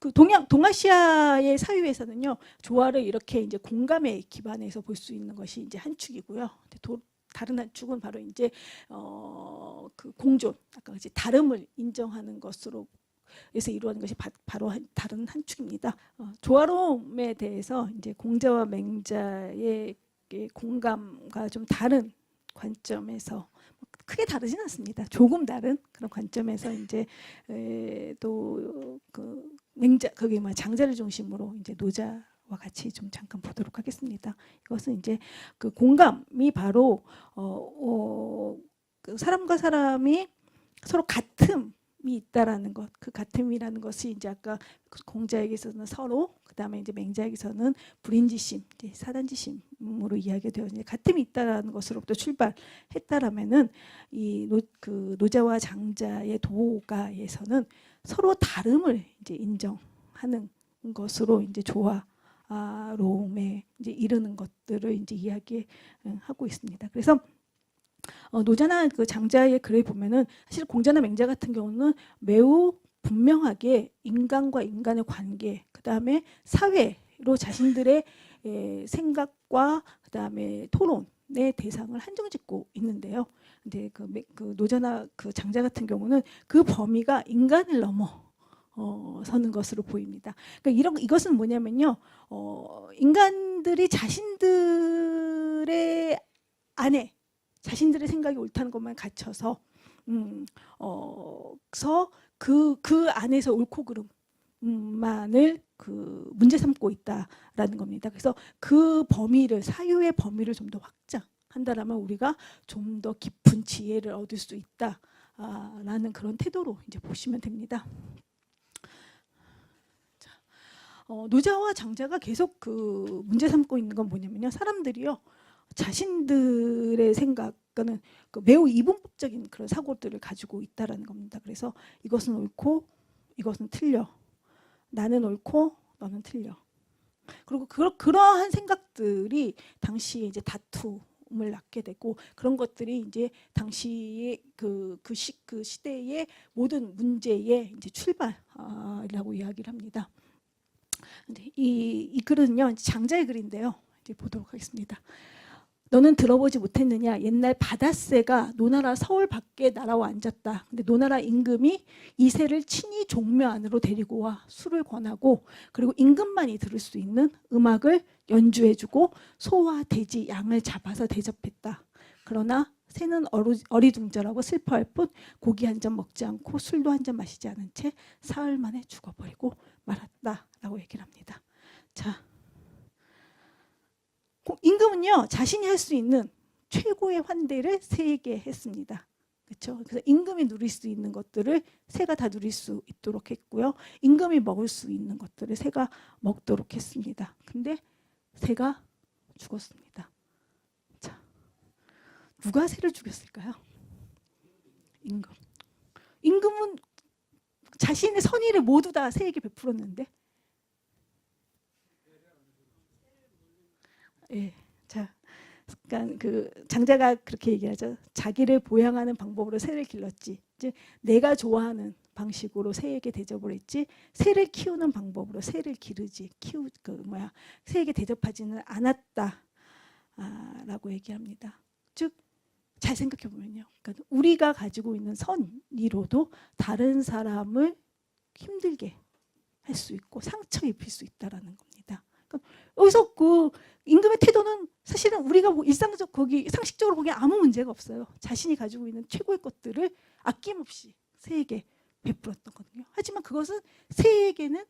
그 동아시아의 사회에서는요, 조화를 이렇게 이제 공감에 기반해서 볼 수 있는 것이 이제 한 축이고요. 다른 한 축은 바로 이제 그 공존, 아까 같이 다름을 인정하는 것으로 해서 이루어진 것이 바로 다른 한 축입니다. 조화로움에 대해서 이제 공자와 맹자의 공감과 좀 다른 관점에서, 크게 다르진 않습니다. 조금 다른 그런 관점에서 이제 또 그 맹자 거기 장자를 중심으로 이제 노자와 같이 좀 잠깐 보도록 하겠습니다. 이것은 이제 그 공감이 바로 그 사람과 사람이 서로 같음이 있다라는 것, 그 같음이라는 것이 이제 아까 공자에게서는 서로, 그다음에 이제 맹자에게서는 불인지심, 이제 사단지심으로 이야기가 되어 이제 같음이 있다라는 것으로부터 출발했다라면은 그 노자와 장자의 도가에서는 서로 다름을 이제 인정하는 것으로 이제 조화로움에 이제 이르는 것들을 이제 이야기하고 있습니다. 그래서 노자나 그 장자의 글을 보면은 사실 공자나 맹자 같은 경우는 매우 분명하게 인간과 인간의 관계, 그 다음에 사회로 자신들의 생각과 그 다음에 토론의 대상을 한정짓고 있는데요. 근데 그 노자나 그 장자 같은 경우는 그 범위가 인간을 넘어 서는 것으로 보입니다. 그러니까 이것은 뭐냐면요, 인간들이 자신들의 안에 자신들의 생각이 옳다는 것만 갖춰서 그 안에서 옳고 그름만을 그 문제 삼고 있다라는 겁니다. 그래서 그 범위를 사유의 범위를 좀 더 확장한다라면 우리가 좀 더 깊은 지혜를 얻을 수 있다라는 그런 태도로 이제 보시면 됩니다. 노자와 장자가 계속 그 문제 삼고 있는 건 뭐냐면요, 사람들이요 자신들의 생각과는 그 매우 이분법적인 그런 사고들을 가지고 있다라는 겁니다. 그래서 이것은 옳고 이것은 틀려, 나는 옳고 너는 틀려. 그리고 그러한 생각들이 당시에 이제 다툼을 낳게 되고, 그런 것들이 이제 당시의 그 시대의 모든 문제의 이제 출발이라고 이야기를 합니다. 근데 이 글은요 장자의 글인데요. 이제 보도록 하겠습니다. 너는 들어보지 못했느냐? 옛날 바닷새가 노나라 서울 밖에 날아와 앉았다. 근데 노나라 임금이 이 새를 친히 종묘 안으로 데리고 와 술을 권하고, 그리고 임금만이 들을 수 있는 음악을 연주해주고 소와 돼지, 양을 잡아서 대접했다. 그러나 새는 어리둥절하고 슬퍼할 뿐 고기 한 점 먹지 않고 술도 한 잔 마시지 않은 채 사흘 만에 죽어버리고 말았다라고 얘기를 합니다. 자, 임금은요 자신이 할 수 있는 최고의 환대를 새에게 했습니다. 그렇죠? 그래서 임금이 누릴 수 있는 것들을 새가 다 누릴 수 있도록 했고요. 임금이 먹을 수 있는 것들을 새가 먹도록 했습니다. 근데 새가 죽었습니다. 자, 누가 새를 죽였을까요? 임금. 임금은 자신의 선의를 모두 다 새에게 베풀었는데, 예, 자, 그러니까 그 장자가 그렇게 얘기하죠. 자기를 보양하는 방법으로 새를 길렀지. 이제 내가 좋아하는 방식으로 새에게 대접을 했지. 새를 키우는 방법으로 새를 기르지. 새에게 대접하지는 않았다라고 얘기합니다. 즉, 잘 생각해 보면요. 그러니까 우리가 가지고 있는 선의로도 다른 사람을 힘들게 할 수 있고 상처 입힐 수 있다라는 겁니다. 그러니까 여기서 그 임금의 태도는 사실은 우리가 일상적 상식적으로 보기에 아무 문제가 없어요. 자신이 가지고 있는 최고의 것들을 아낌없이 새에게 베풀었던 거거든요. 하지만 그것은 새에게는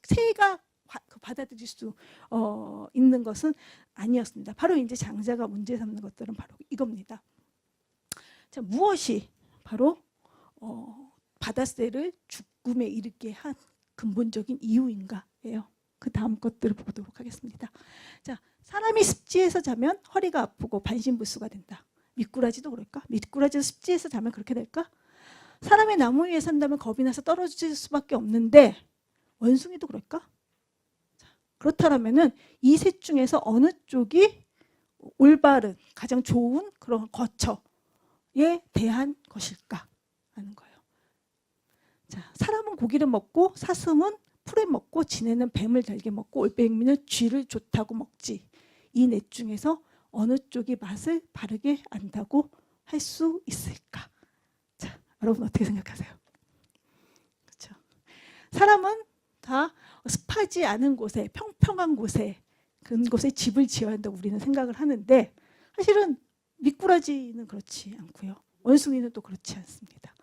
새가 받아들일 수 있는 것은 아니었습니다. 바로 이제 장자가 문제 삼는 것들은 바로 이겁니다. 자, 무엇이 바로 바닷새를 죽음에 이르게 한 근본적인 이유인가예요. 그 다음 것들을 보도록 하겠습니다. 자, 사람이 습지에서 자면 허리가 아프고 반신불수가 된다. 미꾸라지도 그럴까? 미꾸라지도 습지에서 자면 그렇게 될까? 사람이 나무 위에 산다면 겁이 나서 떨어질 수밖에 없는데 원숭이도 그럴까? 자, 그렇다면은 이 셋 중에서 어느 쪽이 올바른 가장 좋은 그런 거처에 대한 것일까 하는 거예요. 자, 사람은 고기를 먹고 사슴은 풀을 먹고 지네는 뱀을 달게 먹고 올빼미는 쥐를 좋다고 먹지. 이 넷 중에서 어느 쪽이 맛을 바르게 안다고 할 수 있을까? 자, 여러분 어떻게 생각하세요? 그렇죠? 사람은 다 습하지 않은 곳에, 평평한 곳에, 그런 곳에 집을 지어야 한다고 우리는 생각을 하는데, 사실은 미꾸라지는 그렇지 않고요. 원숭이는 또 그렇지 않습니다.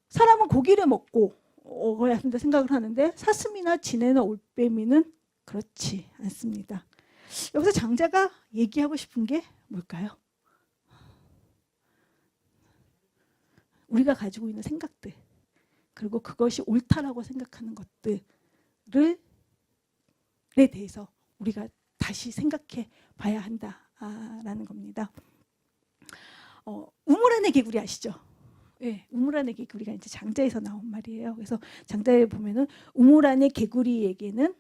사람은 고기를 먹고 먹어야 한다 생각을 하는데 사슴이나 지네나 올빼미는 그렇지 않습니다. 여기서 장자가 얘기하고 싶은 게 뭘까요? 우리가 가지고 있는 생각들, 그리고 그것이 옳다라고 생각하는 것들에 대해서 우리가 다시 생각해 봐야 한다라는 겁니다. 우물 안의 개구리 아시죠? 네, 우물 안의 개구리가 이제 장자에서 나온 말이에요. 그래서 장자에 보면은 우물 안의 개구리에게는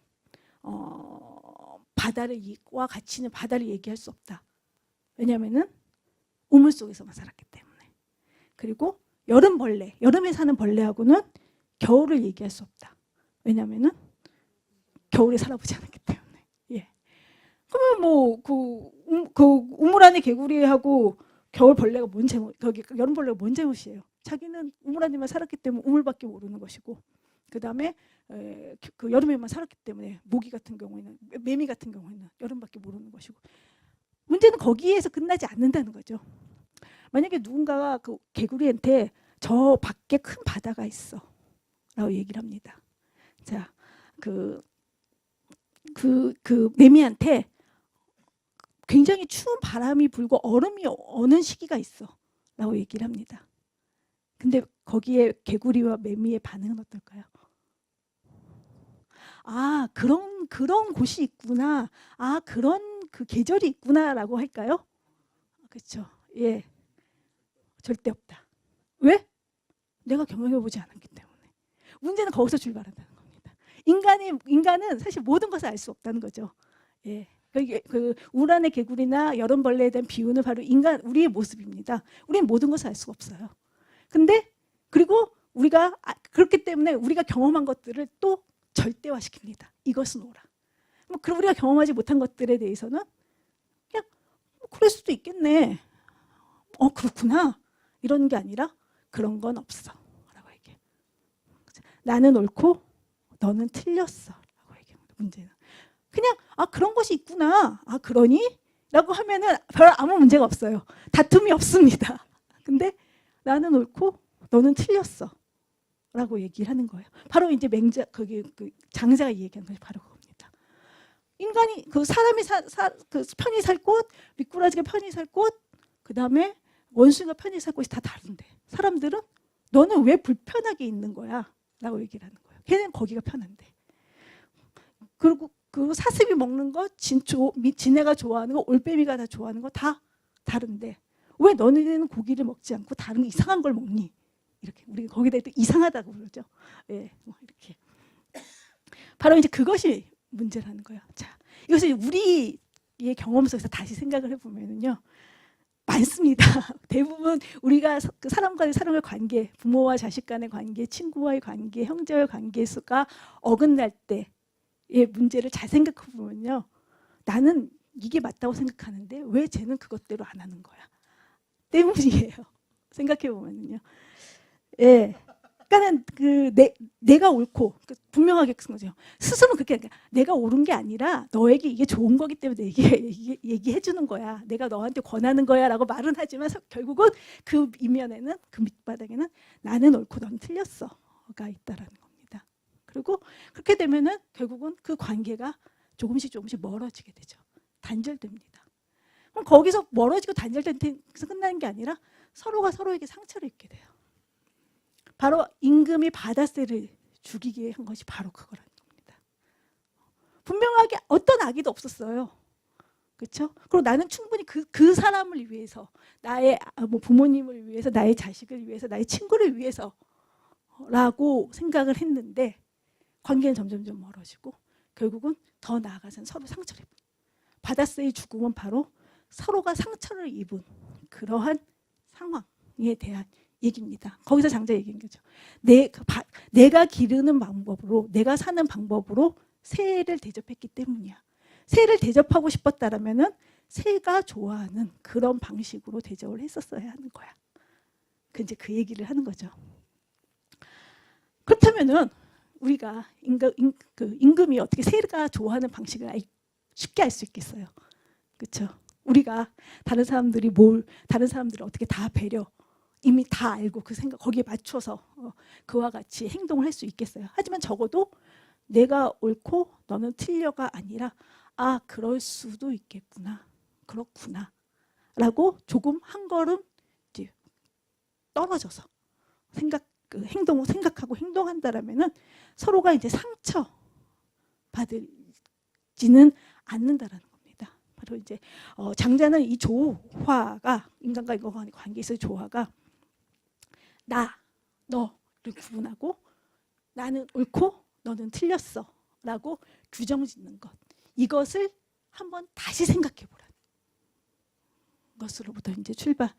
바다와 같이 있는 바다를 얘기할 수 없다. 왜냐하면은 우물 속에서만 살았기 때문에. 그리고 여름벌레, 여름에 사는 벌레하고는 겨울을 얘기할 수 없다. 왜냐하면은 겨울에 살아보지 않았기 때문에. 예. 그러면 뭐 그 우물 안에 개구리하고 겨울 벌레가 뭔 잘못, 거기 여름 벌레가 뭔 잘못이에요? 자기는 우물 안에만 살았기 때문에 우물밖에 모르는 것이고, 그 다음에 그 여름에만 살았기 때문에 모기 같은 경우에는, 매미 같은 경우에는 여름밖에 모르는 것이고, 문제는 거기에서 끝나지 않는다는 거죠. 만약에 누군가가 그 개구리한테 저 밖에 큰 바다가 있어 라고 얘기를 합니다. 자, 그 매미한테 굉장히 추운 바람이 불고 얼음이 어는 시기가 있어 라고 얘기를 합니다. 근데 거기에 개구리와 매미의 반응은 어떨까요? 아, 그런 곳이 있구나. 아, 그런 그 계절이 있구나라고 할까요? 그렇죠. 예, 절대 없다. 왜? 내가 경험해보지 않았기 때문에. 문제는 거기서 출발한다는 겁니다. 인간은 사실 모든 것을 알 수 없다는 거죠. 예. 그 우란의 개구리나 여름벌레에 대한 비유는 바로 우리의 모습입니다. 우리는 모든 것을 알 수가 없어요. 근데 그리고 우리가 그렇기 때문에 우리가 경험한 것들을 또 절대화시킵니다. 이것은 오라. 뭐 그럼 우리가 경험하지 못한 것들에 대해서는 그냥 그럴 수도 있겠네. 그렇구나. 이런 게 아니라 그런 건 없어. 라고 얘기해. 나는 옳고 너는 틀렸어. 라고 얘기합니다. 문제는. 그냥 그런 것이 있구나. 그러니? 라고 하면은 별 아무 문제가 없어요. 다툼이 없습니다. 근데 나는 옳고 너는 틀렸어. 라고 얘기를 하는 거예요. 바로 이제 장자가 얘기하는 것이 바로 그겁니다. 인간이 사람이 편히 살 곳, 미꾸라지가 편히 살 곳, 그 다음에 원숭이가 편히 살 곳이 다 다른데 사람들은 너는 왜 불편하게 있는 거야? 라고 얘기를 하는 거예요. 걔는 거기가 편한데. 그리고 그 사슴이 먹는 거, 지네가 좋아하는 거, 올빼미가 다 좋아하는 거 다 다른데 왜 너네는 고기를 먹지 않고 다른 이상한 걸 먹니? 이렇게 우리 거기에 대해 이상하다고 그러죠. 예, 뭐 이렇게. 바로 이제 그것이 문제라는 거예요. 자, 이것을 우리의 경험 속에서 다시 생각을 해보면요, 많습니다. 대부분 우리가 사람과의 사람의 관계, 부모와 자식 간의 관계, 친구와의 관계, 형제와의 관계가 어긋날 때의 문제를 잘 생각해 보면요, 나는 이게 맞다고 생각하는데 왜 쟤는 그것대로 안 하는 거야? 때문이에요. 생각해 보면요. 예. 그러니까는 내가 옳고 분명하게 쓴 거죠. 스스로 그렇게 내가 옳은 게 아니라 너에게 이게 좋은 거기 때문에 얘기해 주는 거야. 내가 너한테 권하는 거야라고 말은 하지만 결국은 그 이면에는, 그 밑바닥에는 나는 옳고 넌 틀렸어가 있다라는 겁니다. 그리고 그렇게 되면은 결국은 그 관계가 조금씩 멀어지게 되죠. 단절됩니다. 그럼 거기서 멀어지고 단절돼서 끝나는 게 아니라 서로가 서로에게 상처를 입게 돼요. 바로 임금이 바다새를 죽이게 한 것이 바로 그거라는 겁니다. 분명하게 어떤 악의도 없었어요. 그렇죠? 그리고 나는 충분히 그 사람을 위해서, 나의 부모님을 위해서, 나의 자식을 위해서, 나의 친구를 위해서라고 생각을 했는데 관계는 점점 멀어지고 결국은 더 나아가서는 서로 상처를 입은, 바다새의 죽음은 바로 서로가 상처를 입은 그러한 상황에 대한 얘기입니다. 거기서 장자 얘기한 거죠. 내가 기르는 방법으로, 내가 사는 방법으로 새를 대접했기 때문이야. 새를 대접하고 싶었다라면은 새가 좋아하는 그런 방식으로 대접을 했었어야 하는 거야. 이제 그 얘기를 하는 거죠. 그렇다면은 우리가 임금이 어떻게 새가 좋아하는 방식을 쉽게 알 수 있겠어요? 그렇죠? 우리가 다른 사람들을 어떻게 다 배려, 이미 다 알고 그 생각 거기에 맞춰서 그와 같이 행동을 할 수 있겠어요. 하지만 적어도 내가 옳고 너는 틀려가 아니라 그럴 수도 있겠구나, 그렇구나 라고 조금 한 걸음 이제 떨어져서 행동을 생각하고 행동한다라면은 서로가 이제 상처 받지는 않는다라는 겁니다. 바로 이제 장자는 이 조화가, 인간과 인간과의 관계에서의 조화가 너를 구분하고 나는 옳고 너는 틀렸어 라고 규정 짓는 것, 이것을 한번 다시 생각해 보라. 것으로부터 이제 출발을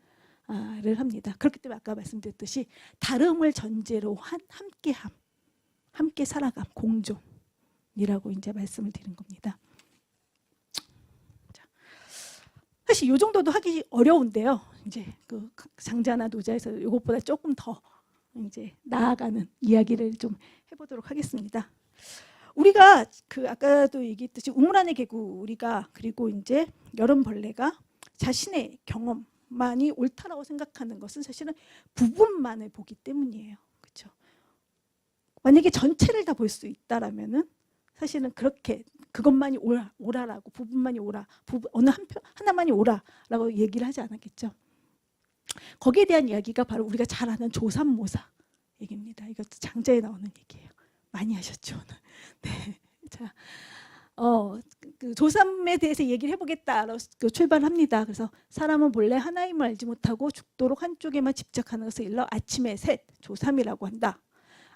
합니다. 그렇기 때문에 아까 말씀드렸듯이 다름을 전제로 한 함께함, 함께 살아감, 공존이라고 이제 말씀을 드린 겁니다. 자, 사실 이 정도도 하기 어려운데요. 이제 그 장자나 노자에서 이것보다 조금 더 이제 나아가는 이야기를 좀 해보도록 하겠습니다. 우리가 그 아까도 얘기했듯이 우물 안의 개구리가 그리고 이제 여름벌레가 자신의 경험만이 옳다라고 생각하는 것은 사실은 부분만을 보기 때문이에요. 그렇죠? 만약에 전체를 다 볼 수 있다라면은 사실은 그렇게 그것만이 옳아라고 부분만이 옳아, 어느 하나만이 옳아라고 얘기를 하지 않았겠죠. 거기에 대한 이야기가 바로 우리가 잘 아는 조삼모사 얘기입니다. 이것도 장자에 나오는 얘기예요. 많이 하셨죠. 네. 자, 그 조삼에 대해서 얘기를 해보겠다라고 출발합니다. 그래서 사람은 본래 하나임을 알지 못하고 죽도록 한쪽에만 집착하는 것을 일러 아침의 셋, 조삼이라고 한다.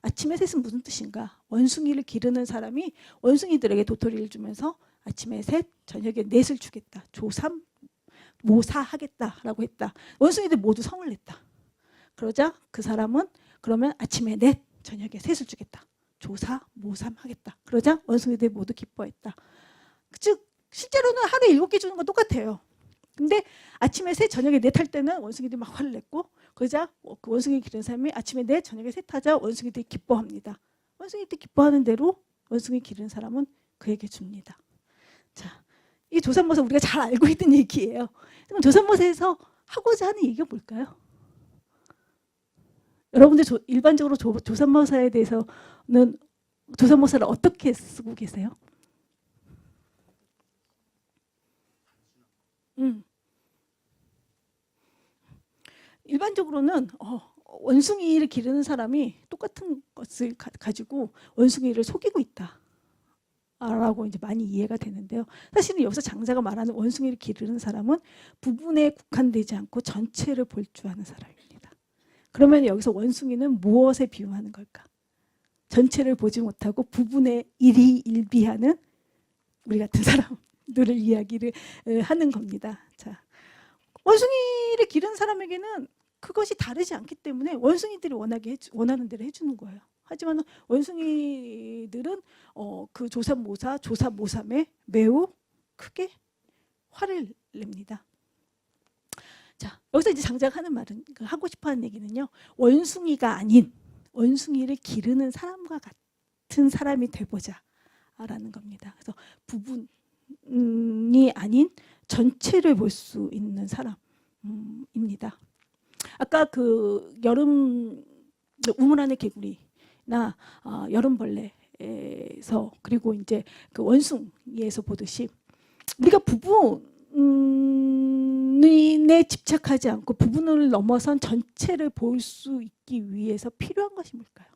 아침의 셋은 무슨 뜻인가? 원숭이를 기르는 사람이 원숭이들에게 도토리를 주면서 아침에 셋, 저녁에 넷을 주겠다. 조삼, 모사하겠다라고 했다. 원숭이들 모두 성을 냈다. 그러자 그 사람은 그러면 아침에 넷, 저녁에 셋을 주겠다. 조사, 모삼 하겠다. 그러자 원숭이들 모두 기뻐했다. 즉 실제로는 하루에 7개 주는 건 똑같아요. 근데 아침에 셋, 저녁에 넷 할 때는 원숭이들이 막 화를 냈고 그러자 그 원숭이 기르는 사람이 아침에 넷, 저녁에 셋 하자 원숭이들이 기뻐합니다. 원숭이들이 기뻐하는 대로 원숭이 기르는 사람은 그에게 줍니다. 자, 이 조삼모사 우리가 잘 알고 있는 얘기예요. 그럼 조삼모사에서 하고자 하는 얘기가 뭘까요? 여러분들 일반적으로 조삼모사에 대해서는 조삼모사를 어떻게 쓰고 계세요? 일반적으로는 원숭이를 기르는 사람이 똑같은 것을 가지고 원숭이를 속이고 있다. 라고 이제 많이 이해가 되는데요. 사실은 여기서 장자가 말하는 원숭이를 기르는 사람은 부분에 국한되지 않고 전체를 볼 줄 아는 사람입니다. 그러면 여기서 원숭이는 무엇에 비유하는 걸까? 전체를 보지 못하고 부분에 일희일비하는 우리 같은 사람들을 이야기를 하는 겁니다. 자, 원숭이를 기르는 사람에게는 그것이 다르지 않기 때문에 원숭이들이 원하는 대로 해주는 거예요. 하지만 원숭이들은 그 조삼모사, 조사모삼에 매우 크게 화를 냅니다. 자, 여기서 이제 장자가 하는 말은 하고 싶어하는 얘기는요. 원숭이가 아닌 원숭이를 기르는 사람과 같은 사람이 돼보자라는 겁니다. 그래서 부분이 아닌 전체를 볼 수 있는 사람입니다. 아까 그 우물 안의 개구리나 여름벌레에서 그리고 이제 그 원숭이에서 보듯이 우리가 부분에 집착하지 않고 부분을 넘어선 전체를 볼 수 있기 위해서 필요한 것이 뭘까요?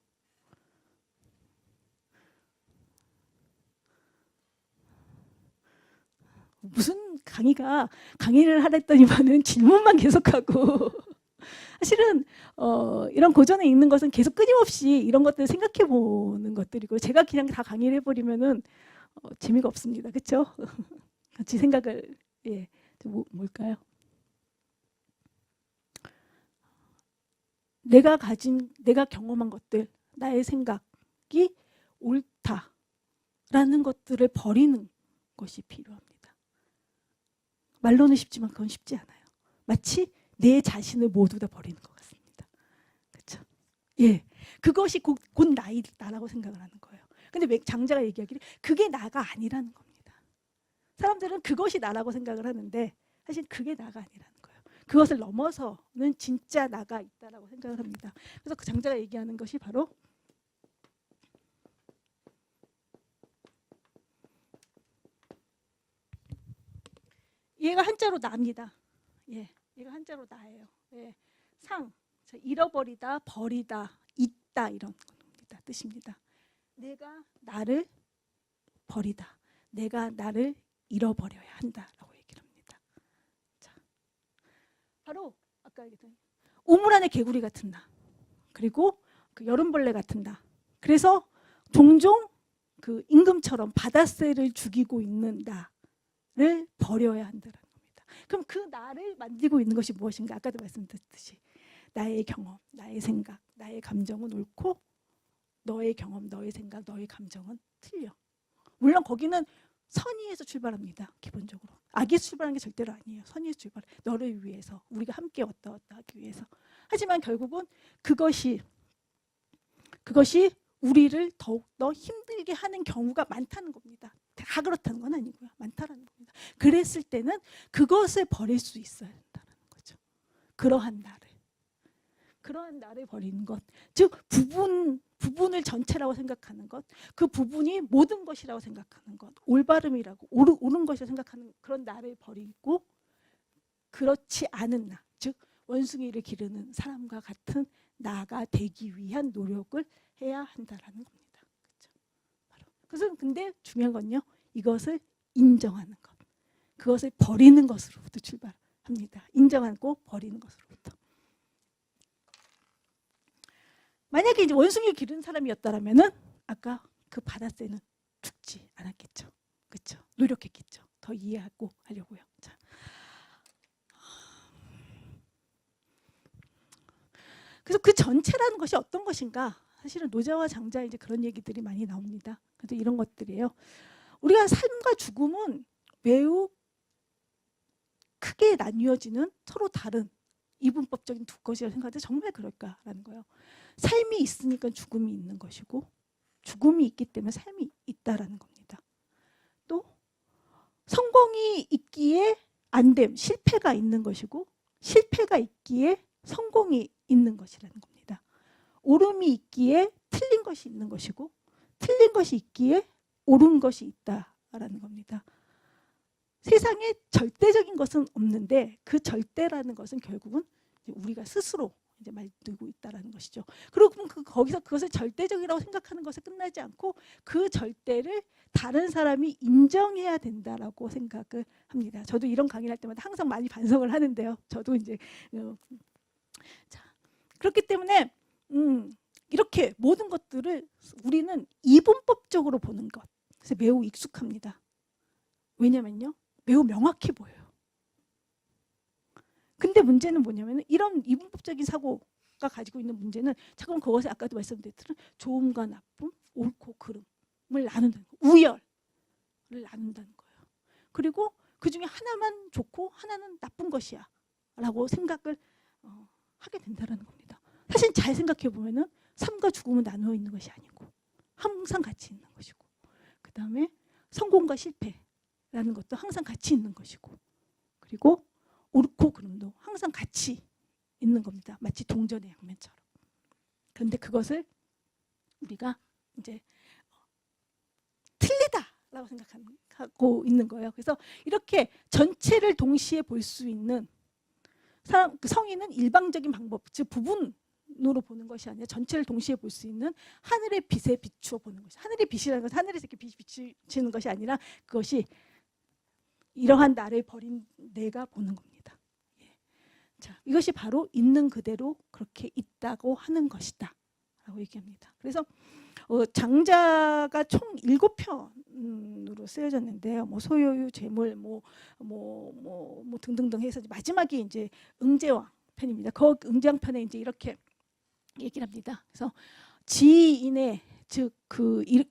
무슨 강의를 하랬더니만은 질문만 계속하고 사실은 이런 고전에 있는 것은 계속 끊임없이 이런 것들을 생각해 보는 것들이고 제가 그냥 다 강의를 해버리면은 재미가 없습니다. 그렇죠? 같이 생각을 뭘까요? 내가 경험한 것들, 나의 생각이 옳다라는 것들을 버리는 것이 필요합니다. 말로는 쉽지만 그건 쉽지 않아요. 마치 내 자신을 모두 다 버리는 것 같습니다. 그렇죠? 예, 그것이 곧 나라고 생각을 하는 거예요. 근데 왜 장자가 얘기하기를 그게 나가 아니라는 겁니다. 사람들은 그것이 나라고 생각을 하는데 사실 그게 나가 아니라는 거예요. 그것을 넘어서는 진짜 나가 있다라고 생각을 합니다. 그래서 그 장자가 얘기하는 것이 바로 얘가 한자로 나입니다. 예, 얘가 한자로 나예요. 예, 상, 잃어버리다, 버리다, 있다 이런 겁니다. 뜻입니다. 내가 나를 버리다, 내가 나를 잃어버려야 한다라고 얘기를 합니다. 자, 바로 아까 얘기했던 우물 안의 개구리 같은 나, 그리고 그 여름벌레 같은 나. 그래서 종종 그 임금처럼 바닷새를 죽이고 있는 나를 버려야 한다는 겁니다. 그럼 그 나를 만들고 있는 것이 무엇인가? 아까도 말씀드렸듯이 나의 경험, 나의 생각, 나의 감정은 옳고 너의 경험, 너의 생각, 너의 감정은 틀려. 물론 거기는 선의에서 출발합니다. 기본적으로. 악에서 출발하는 게 절대로 아니에요. 선의에서 출발. 너를 위해서, 우리가 함께 어떠하기 위해서. 하지만 결국은 그것이 우리를 더욱더 힘들게 하는 경우가 많다는 겁니다. 다 그렇다는 건 아니고요. 많다는 겁니다. 그랬을 때는 그것을 버릴 수 있어야 된다는 거죠. 그러한 나를 버리는 것. 즉 부분을 전체라고 생각하는 것, 그 부분이 모든 것이라고 생각하는 것, 올바름이라고 옳은 것이라고 생각하는 그런 나를 버리고 그렇지 않은 나, 즉 원숭이를 기르는 사람과 같은 나가 되기 위한 노력을 해야 한다라는 겁니다. 그렇죠? 그래서 근데 중요한 건요, 이것을 인정하는 것, 그것을 버리는 것으로부터 출발합니다. 인정하고 버리는 것으로부터. 만약에 이제 원숭이를 기르는 사람이었다면은 아까 그 바다새는 죽지 않았겠죠. 그렇죠? 노력했겠죠. 더 이해하고 하려고요. 자. 그래서 그 전체라는 것이 어떤 것인가? 사실은 노자와 장자 이제 그런 얘기들이 많이 나옵니다. 그래서 이런 것들이에요. 우리가 삶과 죽음은 매우 크게 나뉘어지는 서로 다른 이분법적인 두 것이라고 생각하는데 정말 그럴까라는 거예요. 삶이 있으니까 죽음이 있는 것이고 죽음이 있기 때문에 삶이 있다라는 겁니다. 또 성공이 있기에 안됨, 실패가 있는 것이고 실패가 있기에 성공이 있는 것이라는 겁니다. 옳음이 있기에 틀린 것이 있는 것이고 틀린 것이 있기에 옳은 것이 있다라는 겁니다. 세상에 절대적인 것은 없는데 그 절대라는 것은 결국은 우리가 스스로 이제 만들고 있다라는 것이죠. 그리고 거기서 그것을 절대적이라고 생각하는 것에 끝나지 않고 그 절대를 다른 사람이 인정해야 된다라고 생각을 합니다. 저도 이런 강의를 할 때마다 항상 많이 반성을 하는데요. 저도 이제 자, 그렇기 때문에 이렇게 모든 것들을 우리는 이분법적으로 보는 것, 그래서 매우 익숙합니다. 왜냐면요, 매우 명확해 보여요. 근데 문제는 뭐냐면 이런 이분법적인 사고가 가지고 있는 문제는 잠깐 그것에 아까도 말씀드렸던 좋음과 나쁨, 옳고 그름을 나눈다는 거예요. 우열을 나눈다는 거예요. 그리고 그중에 하나만 좋고 하나는 나쁜 것이야 라고 생각을 하게 된다는 겁니다. 사실 잘 생각해 보면은 삶과 죽음은 나누어 있는 것이 아니고 항상 같이 있는 것이고, 그 다음에 성공과 실패라는 것도 항상 같이 있는 것이고, 그리고 옳고 그름도 항상 같이 있는 겁니다. 마치 동전의 양면처럼. 그런데 그것을 우리가 이제 틀리다라고 생각하고 있는 거예요. 그래서 이렇게 전체를 동시에 볼 수 있는 사람, 성인은 일방적인 방법, 즉 부분으로 보는 것이 아니라 전체를 동시에 볼 수 있는 하늘의 빛에 비추어 보는 것이. 하늘의 빛이라는 것은 하늘에서 이렇게 빛이 비치는 것이 아니라 그것이 이러한 나를 버린 내가 보는 겁니다. 예. 자, 이것이 바로 있는 그대로 그렇게 있다고 하는 것이다 라고 얘기합니다. 그래서 장자가 총 7편으로 쓰여졌는데요. 뭐 소요유, 재물, 뭐 등등등 해서 마지막이 이제 응제왕 편입니다. 그 응제왕 편에 이제 이렇게 얘기를 합니다. 그래서 지인의 즉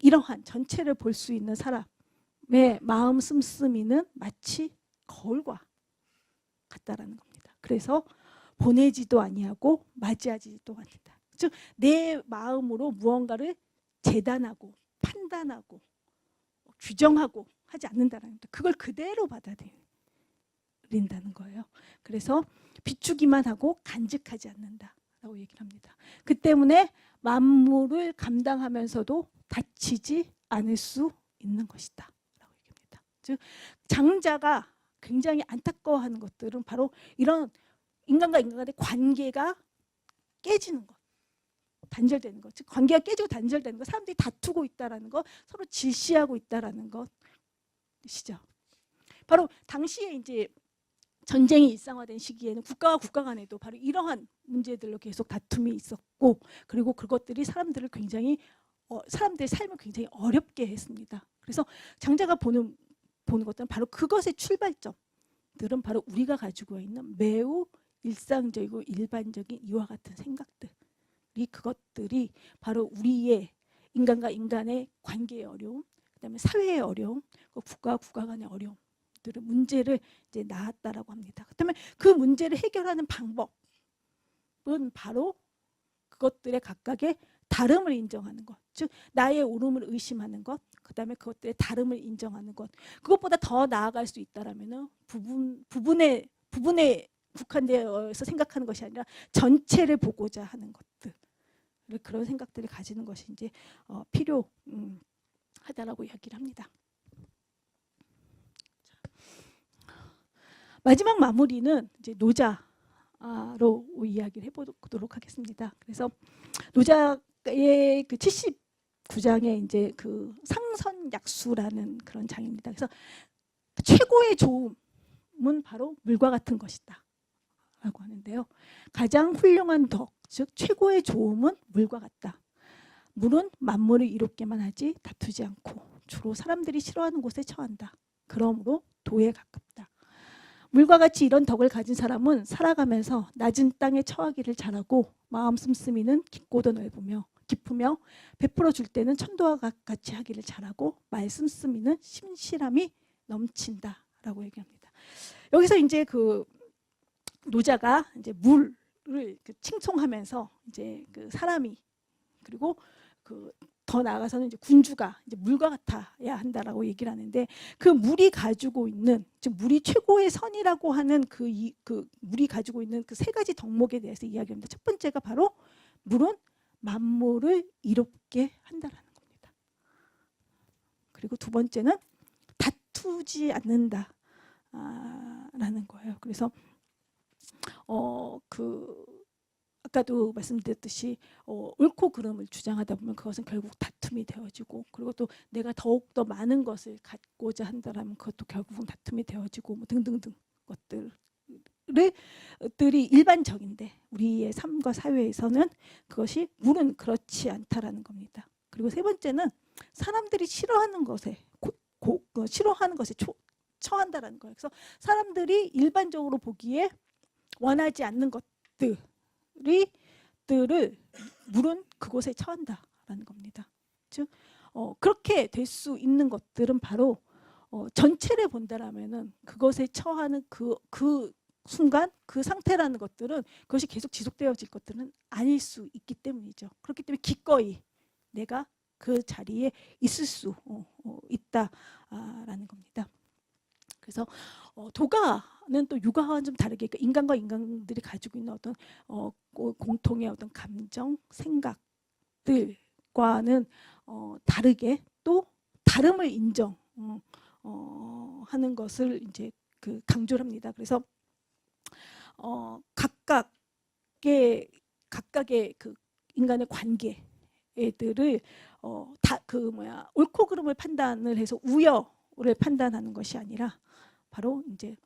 이러한 전체를 볼 수 있는 사람 마음 씀씀이는 마치 거울과 같다라는 겁니다. 그래서 보내지도 아니하고 맞이하지도 않는다. 즉 내 마음으로 무언가를 재단하고 판단하고 규정하고 하지 않는다는 겁니다. 그걸 그대로 받아들인다는 거예요. 그래서 비추기만 하고 간직하지 않는다라고 얘기를 합니다. 그 때문에 만물을 감당하면서도 다치지 않을 수 있는 것이다. 즉 장자가 굉장히 안타까워하는 것들은 바로 이런 인간과 인간 간의 관계가 깨지는 것, 단절되는 것, 즉 관계가 깨지고 단절되는 것, 사람들이 다투고 있다라는 것, 서로 질시하고 있다라는 것이죠. 바로 당시에 이제 전쟁이 일상화된 시기에는 국가와 국가 간에도 바로 이러한 문제들로 계속 다툼이 있었고, 그리고 그것들이 사람들을 굉장히 사람들의 삶을 굉장히 어렵게 했습니다. 그래서 장자가 보는 것들은 바로 그것의 출발점, 것들은 바로 우리가 가지고 있는 매우 일상적이고 일반적인 이와 같은 생각들. 그것들이 바로 우리의 인간과 인간의 관계의 어려움, 그다음에 사회의 어려움, 국가와 국가 간의 어려움들을 문제를 이제 낳았다라고 합니다. 그다음에 그 문제를 해결하는 방법은 바로 그것들의 각각의 다름을 인정하는 것, 즉 나의 옳음을 의심하는 것, 그다음에 그것들의 다름을 인정하는 것. 그것보다 더 나아갈 수 있다라면은 부분에 국한되어서 생각하는 것이 아니라 전체를 보고자 하는 것들. 그런 생각들을 가지는 것이 이제 필요하다라고 이야기를 합니다. 마지막 마무리는 이제 노자로 이야기를 해보도록 하겠습니다. 그래서 노자의 그 79장에 이제 그 상선약수라는 그런 장입니다. 그래서 최고의 좋음은 바로 물과 같은 것이다 라고 하는데요. 가장 훌륭한 덕, 즉 최고의 좋음은 물과 같다. 물은 만물을 이롭게만 하지 다투지 않고 주로 사람들이 싫어하는 곳에 처한다. 그러므로 도에 가깝다. 물과 같이 이런 덕을 가진 사람은 살아가면서 낮은 땅에 처하기를 잘하고 마음 씀씀이는 깊고도 넓으며 깊으며 베풀어 줄 때는 천도와 같이 하기를 잘하고 말 씀씀이는 신실함이 넘친다라고 얘기합니다. 여기서 이제 그 노자가 이제 물을 칭송하면서 이제 그 사람이 그리고 그 더 나아가서는 이제 군주가 이제 물과 같아야 한다라고 얘기를 하는데 그 물이 가지고 있는 즉 물이 최고의 선이라고 하는 그 물이 가지고 있는 그 세 가지 덕목에 대해서 이야기합니다. 첫 번째가 바로 물은 만물을 이롭게 한다라는 겁니다. 그리고 두 번째는 다투지 않는다라는 거예요. 그래서 아까도 말씀드렸듯이 옳고 그름을 주장하다 보면 그것은 결국 다툼이 되어지고 그리고 또 내가 더욱더 많은 것을 갖고자 한다면 그것도 결국은 다툼이 되어지고 뭐 등등등 것들이 일반적인데 우리의 삶과 사회에서는 그것이 물은 그렇지 않다라는 겁니다. 그리고 세 번째는 사람들이 싫어하는 것에 처한다라는 거예요. 그래서 사람들이 일반적으로 보기에 원하지 않는 것들을 물은 그곳에 처한다라는 겁니다. 즉 그렇게 될 수 있는 것들은 바로 전체를 본다라면은 그것에 처하는 그 순간 그 상태라는 것들은 그것이 계속 지속되어질 것들은 아닐 수 있기 때문이죠. 그렇기 때문에 기꺼이 내가 그 자리에 있을 수 있다라는 겁니다. 그래서 도가는 또 육아와는 좀 다르게 그러니까 인간과 인간들이 가지고 있는 어떤 공통의 어떤 감정, 생각들과는 다르게 또 다름을 인정하는 것을 이제 그 강조를 합니다. 그래서 각각의 그 인간의 관계들을 옳고 그름을 판단을 해서 우열을 판단하는 것이 아니라 바로 이제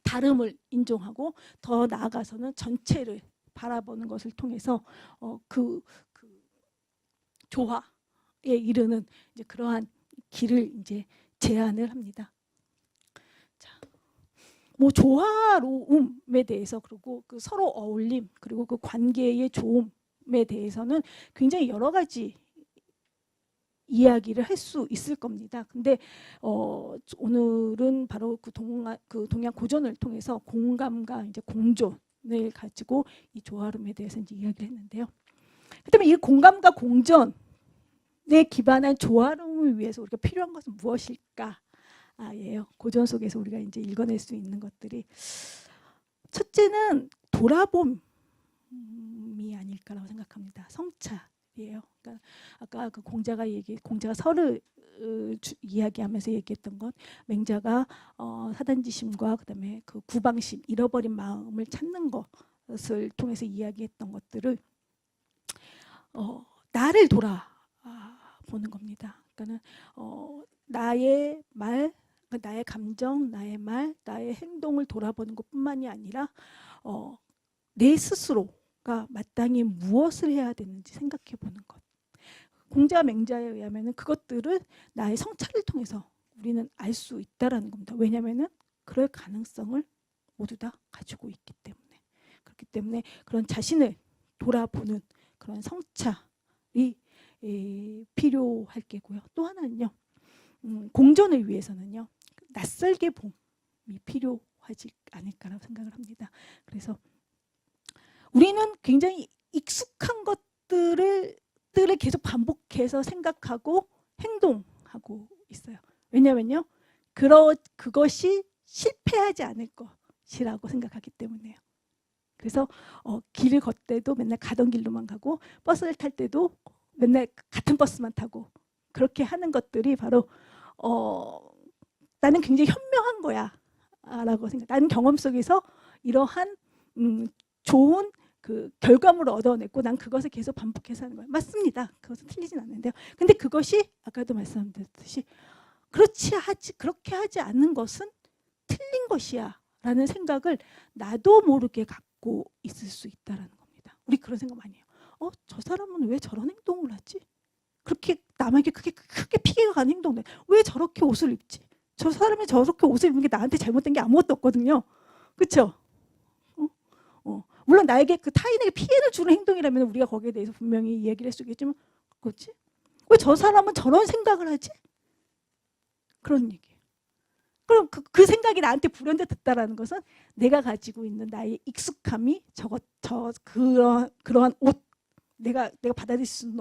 다름을 인정하고 더 나아가서는 전체를 바라보는 것을 통해서 그 조화에 이르는 이제 그러한 길을 이제 제안을 합니다. 자, 뭐 조화로움에 대해서 그리고 그 서로 어울림 그리고 그 관계의 좋음에 대해서는 굉장히 여러 가지 이야기를 할 수 있을 겁니다. 근데 오늘은 바로 그 동양 고전을 통해서 공감과 이제 공존을 가지고 이 조화로움에 대해서 이제 이야기를 했는데요. 그다음에 이 공감과 공존에 기반한 조화로움을 위해서 우리가 필요한 것은 무엇일까? 예요. 고전 속에서 우리가 이제 읽어낼 수 있는 것들이 첫째는 돌아봄이 아닐까라고 생각합니다. 성찰. 그러니까 아까 그 공자가 설을 이야기하면서 얘기했던 것, 맹자가 사단지심과 그다음에 그 구방심, 잃어버린 마음을 찾는 것을 통해서 이야기했던 것들을 나를 돌아보는 겁니다. 그러니까는 나의 말, 나의 감정, 나의 말, 나의 행동을 돌아보는 것뿐만이 아니라 내 스스로 마땅히 무엇을 해야 되는지 생각해 보는 것. 공자 맹자에 의하면 그것들을 나의 성찰을 통해서 우리는 알 수 있다라는 겁니다. 왜냐하면 그럴 가능성을 모두 다 가지고 있기 때문에, 그렇기 때문에 그런 자신을 돌아보는 그런 성찰이 필요할 게고요. 또 하나는요, 공존을 위해서는요, 낯설게 봄이 필요하지 않을까라고 생각을 합니다. 그래서 우리는 굉장히 익숙한 것들을 계속 반복해서 생각하고 행동하고 있어요. 왜냐면요, 그것이 실패하지 않을 것이라고 생각하기 때문에요. 그래서 길을 걷을 때도 맨날 가던 길로만 가고, 버스를 탈 때도 맨날 같은 버스만 타고, 그렇게 하는 것들이 바로 나는 굉장히 현명한 거야 라고 생각. 나는 경험 속에서 이러한 좋은 그 결과물을 얻어냈고, 난 그것을 계속 반복해서 하는 거야. 맞습니다. 그것은 틀리진 않는데요. 근데 그것이 아까도 말씀드렸듯이 그렇게 하지 않는 것은 틀린 것이야 라는 생각을 나도 모르게 갖고 있을 수 있다는 겁니다. 우리 그런 생각 많이 해요. 저 사람은 왜 저런 행동을 하지? 그렇게 남에게 크게 피해가 가는 행동을 왜 저렇게 옷을 입지? 저 사람이 저렇게 옷을 입는 게 나한테 잘못된 게 아무것도 없거든요. 그렇죠? 물론 나에게 그 타인에게 피해를 주는 행동이라면 우리가 거기에 대해서 분명히 이야기를 할 수 있겠지만, 그렇지? 왜 저 사람은 저런 생각을 하지? 그런 얘기. 그럼 그 생각이 나한테 불현듯했다라는 것은 내가 가지고 있는 나의 익숙함이 그러한 옷, 내가 받아들일 수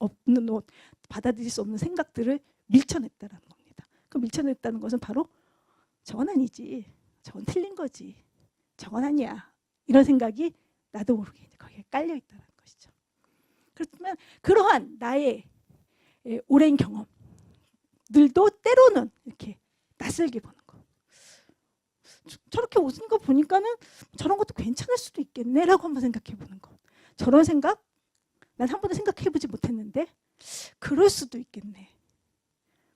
없는 옷, 받아들일 수 없는 생각들을 밀쳐냈다라는 겁니다. 그 밀쳐냈다는 것은 바로 저건 아니지, 저건 틀린 거지, 저건 아니야, 이런 생각이 나도 모르게 거기에 깔려 있다는 것이죠. 그렇지만 그러한 나의 오랜 경험들도 때로는 이렇게 낯설게 보는 거. 저렇게 웃은 거 보니까는 저런 것도 괜찮을 수도 있겠네라고 한번 생각해 보는 거. 저런 생각 난 한 번도 생각해 보지 못했는데 그럴 수도 있겠네.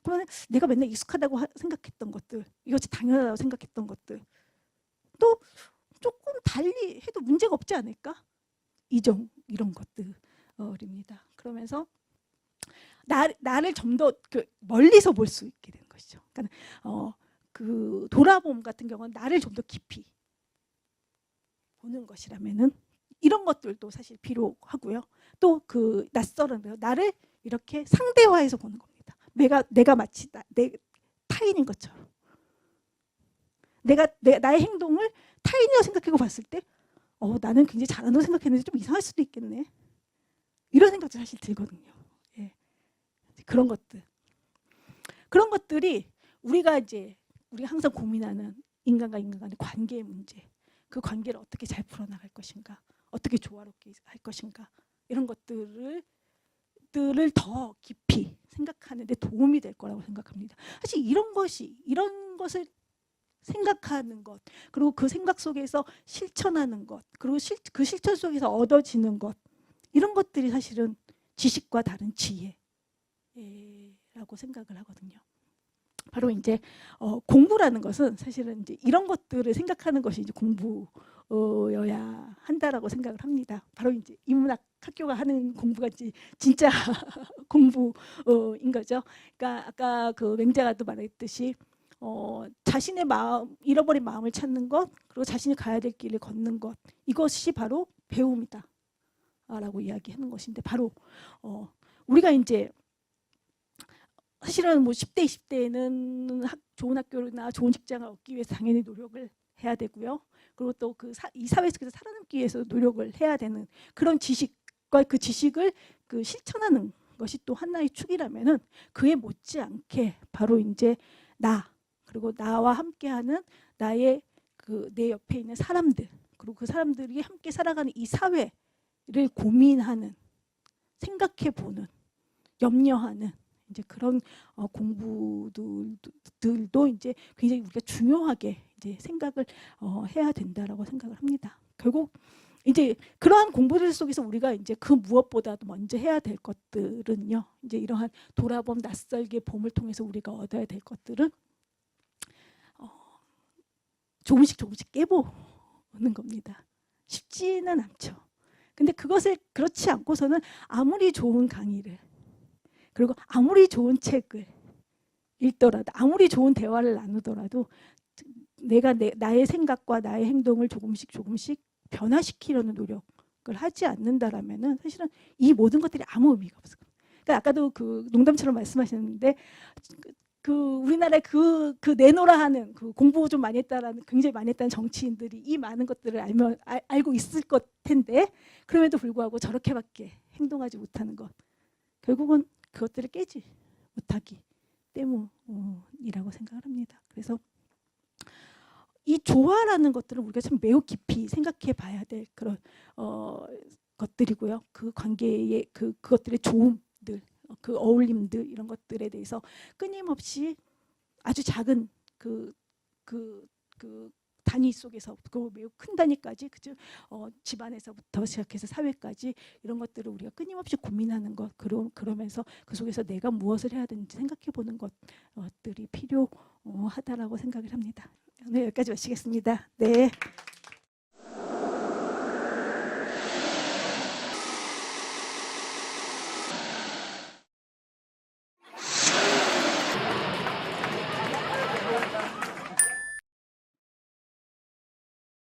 그러면 내가 맨날 익숙하다고 생각했던 것들, 이것이 당연하다고 생각했던 것들 또 조금 달리 해도 문제가 없지 않을까? 이런 것들입니다. 그러면서 나를 좀 더 멀리서 볼 수 있게 되는 것이죠. 그러니까 그 돌아봄 같은 경우는 나를 좀 더 깊이 보는 것이라면은 이런 것들도 사실 필요하고요. 또 그 낯설은 나를 이렇게 상대화해서 보는 겁니다. 내가 마치 내 타인인 것처럼. 나의 행동을 타인이라고 생각하고 봤을 때 나는 굉장히 잘한다고 생각했는데 좀 이상할 수도 있겠네. 이런 생각도 사실 들거든요. 예. 그런 것들이 우리가 항상 고민하는 인간과 인간 간의 관계의 문제, 그 관계를 어떻게 잘 풀어나갈 것인가, 어떻게 조화롭게 할 것인가, 이런 것들을 더 깊이 생각하는 데 도움이 될 거라고 생각합니다. 사실 이런 것을 생각하는 것, 그리고 그 생각 속에서 실천하는 것, 그리고 그 실천 속에서 얻어지는 것, 이런 것들이 사실은 지식과 다른 지혜라고 생각을 하거든요. 바로 이제 공부라는 것은 사실은 이제 이런 것들을 생각하는 것이 이제 공부여야 한다라고 생각을 합니다. 바로 이제 인문학 학교가 하는 공부가 진짜 공부인 거죠. 그러니까 아까 그 맹자가도 말했듯이 자신의 잃어버린 마음을 찾는 것, 그리고 자신이 가야 될 길을 걷는 것, 이것이 바로 배움이다 라고 이야기하는 것인데, 바로 우리가 이제 사실은 뭐 10대, 20대에는 좋은 학교나 좋은 직장을 얻기 위해서 당연히 노력을 해야 되고요. 그리고 또 이 사회 속에서 살아남기 위해서 노력을 해야 되는 그런 지식과 그 지식을 실천하는 것이 또 하나의 축이라면은, 그에 못지않게 바로 이제 그리고 나와 함께하는 나의 내 옆에 있는 사람들, 그리고 그 사람들이 함께 살아가는 이 사회를 고민하는, 생각해보는, 염려하는 이제 그런 공부들도 이제 굉장히 우리가 중요하게 이제 생각을 해야 된다라고 생각을 합니다. 결국 이제 그러한 공부들 속에서 우리가 이제 그 무엇보다도 먼저 해야 될 것들은요, 이제 이러한 돌아봄, 낯설게 봄을 통해서 우리가 얻어야 될 것들은 조금씩 깨보는 겁니다. 쉽지는 않죠. 근데 그것을 그렇지 않고서는 아무리 좋은 강의를, 그리고 아무리 좋은 책을 읽더라도, 아무리 좋은 대화를 나누더라도 내가 나의 생각과 나의 행동을 조금씩 변화시키려는 노력을 하지 않는다라면은 사실은 이 모든 것들이 아무 의미가 없어요. 그러니까 아까도 그 농담처럼 말씀하셨는데 그 우리나라에 그 내노라 하는 그 공부 좀 많이 했다라는 굉장히 많이 했다는 정치인들이 이 많은 것들을 알고 있을 것 텐데 그럼에도 불구하고 저렇게밖에 행동하지 못하는 것 결국은 그것들을 깨지 못하기 때문이라고 생각을 합니다. 그래서 이 조화라는 것들은 우리가 참 매우 깊이 생각해 봐야 될 그런 것들이고요. 그 관계의 그것들의 좋음들, 그 어울림들 이런 것들에 대해서 끊임없이 아주 작은 그 단위 속에서 그 매우 큰 단위까지 그죠? 집안에서부터 시작해서 사회까지 이런 것들을 우리가 끊임없이 고민하는 것 그러면서 그 속에서 내가 무엇을 해야 되는지 생각해 보는 것들이 필요하다라고 생각을 합니다. 오늘 여기까지 마치겠습니다. 네.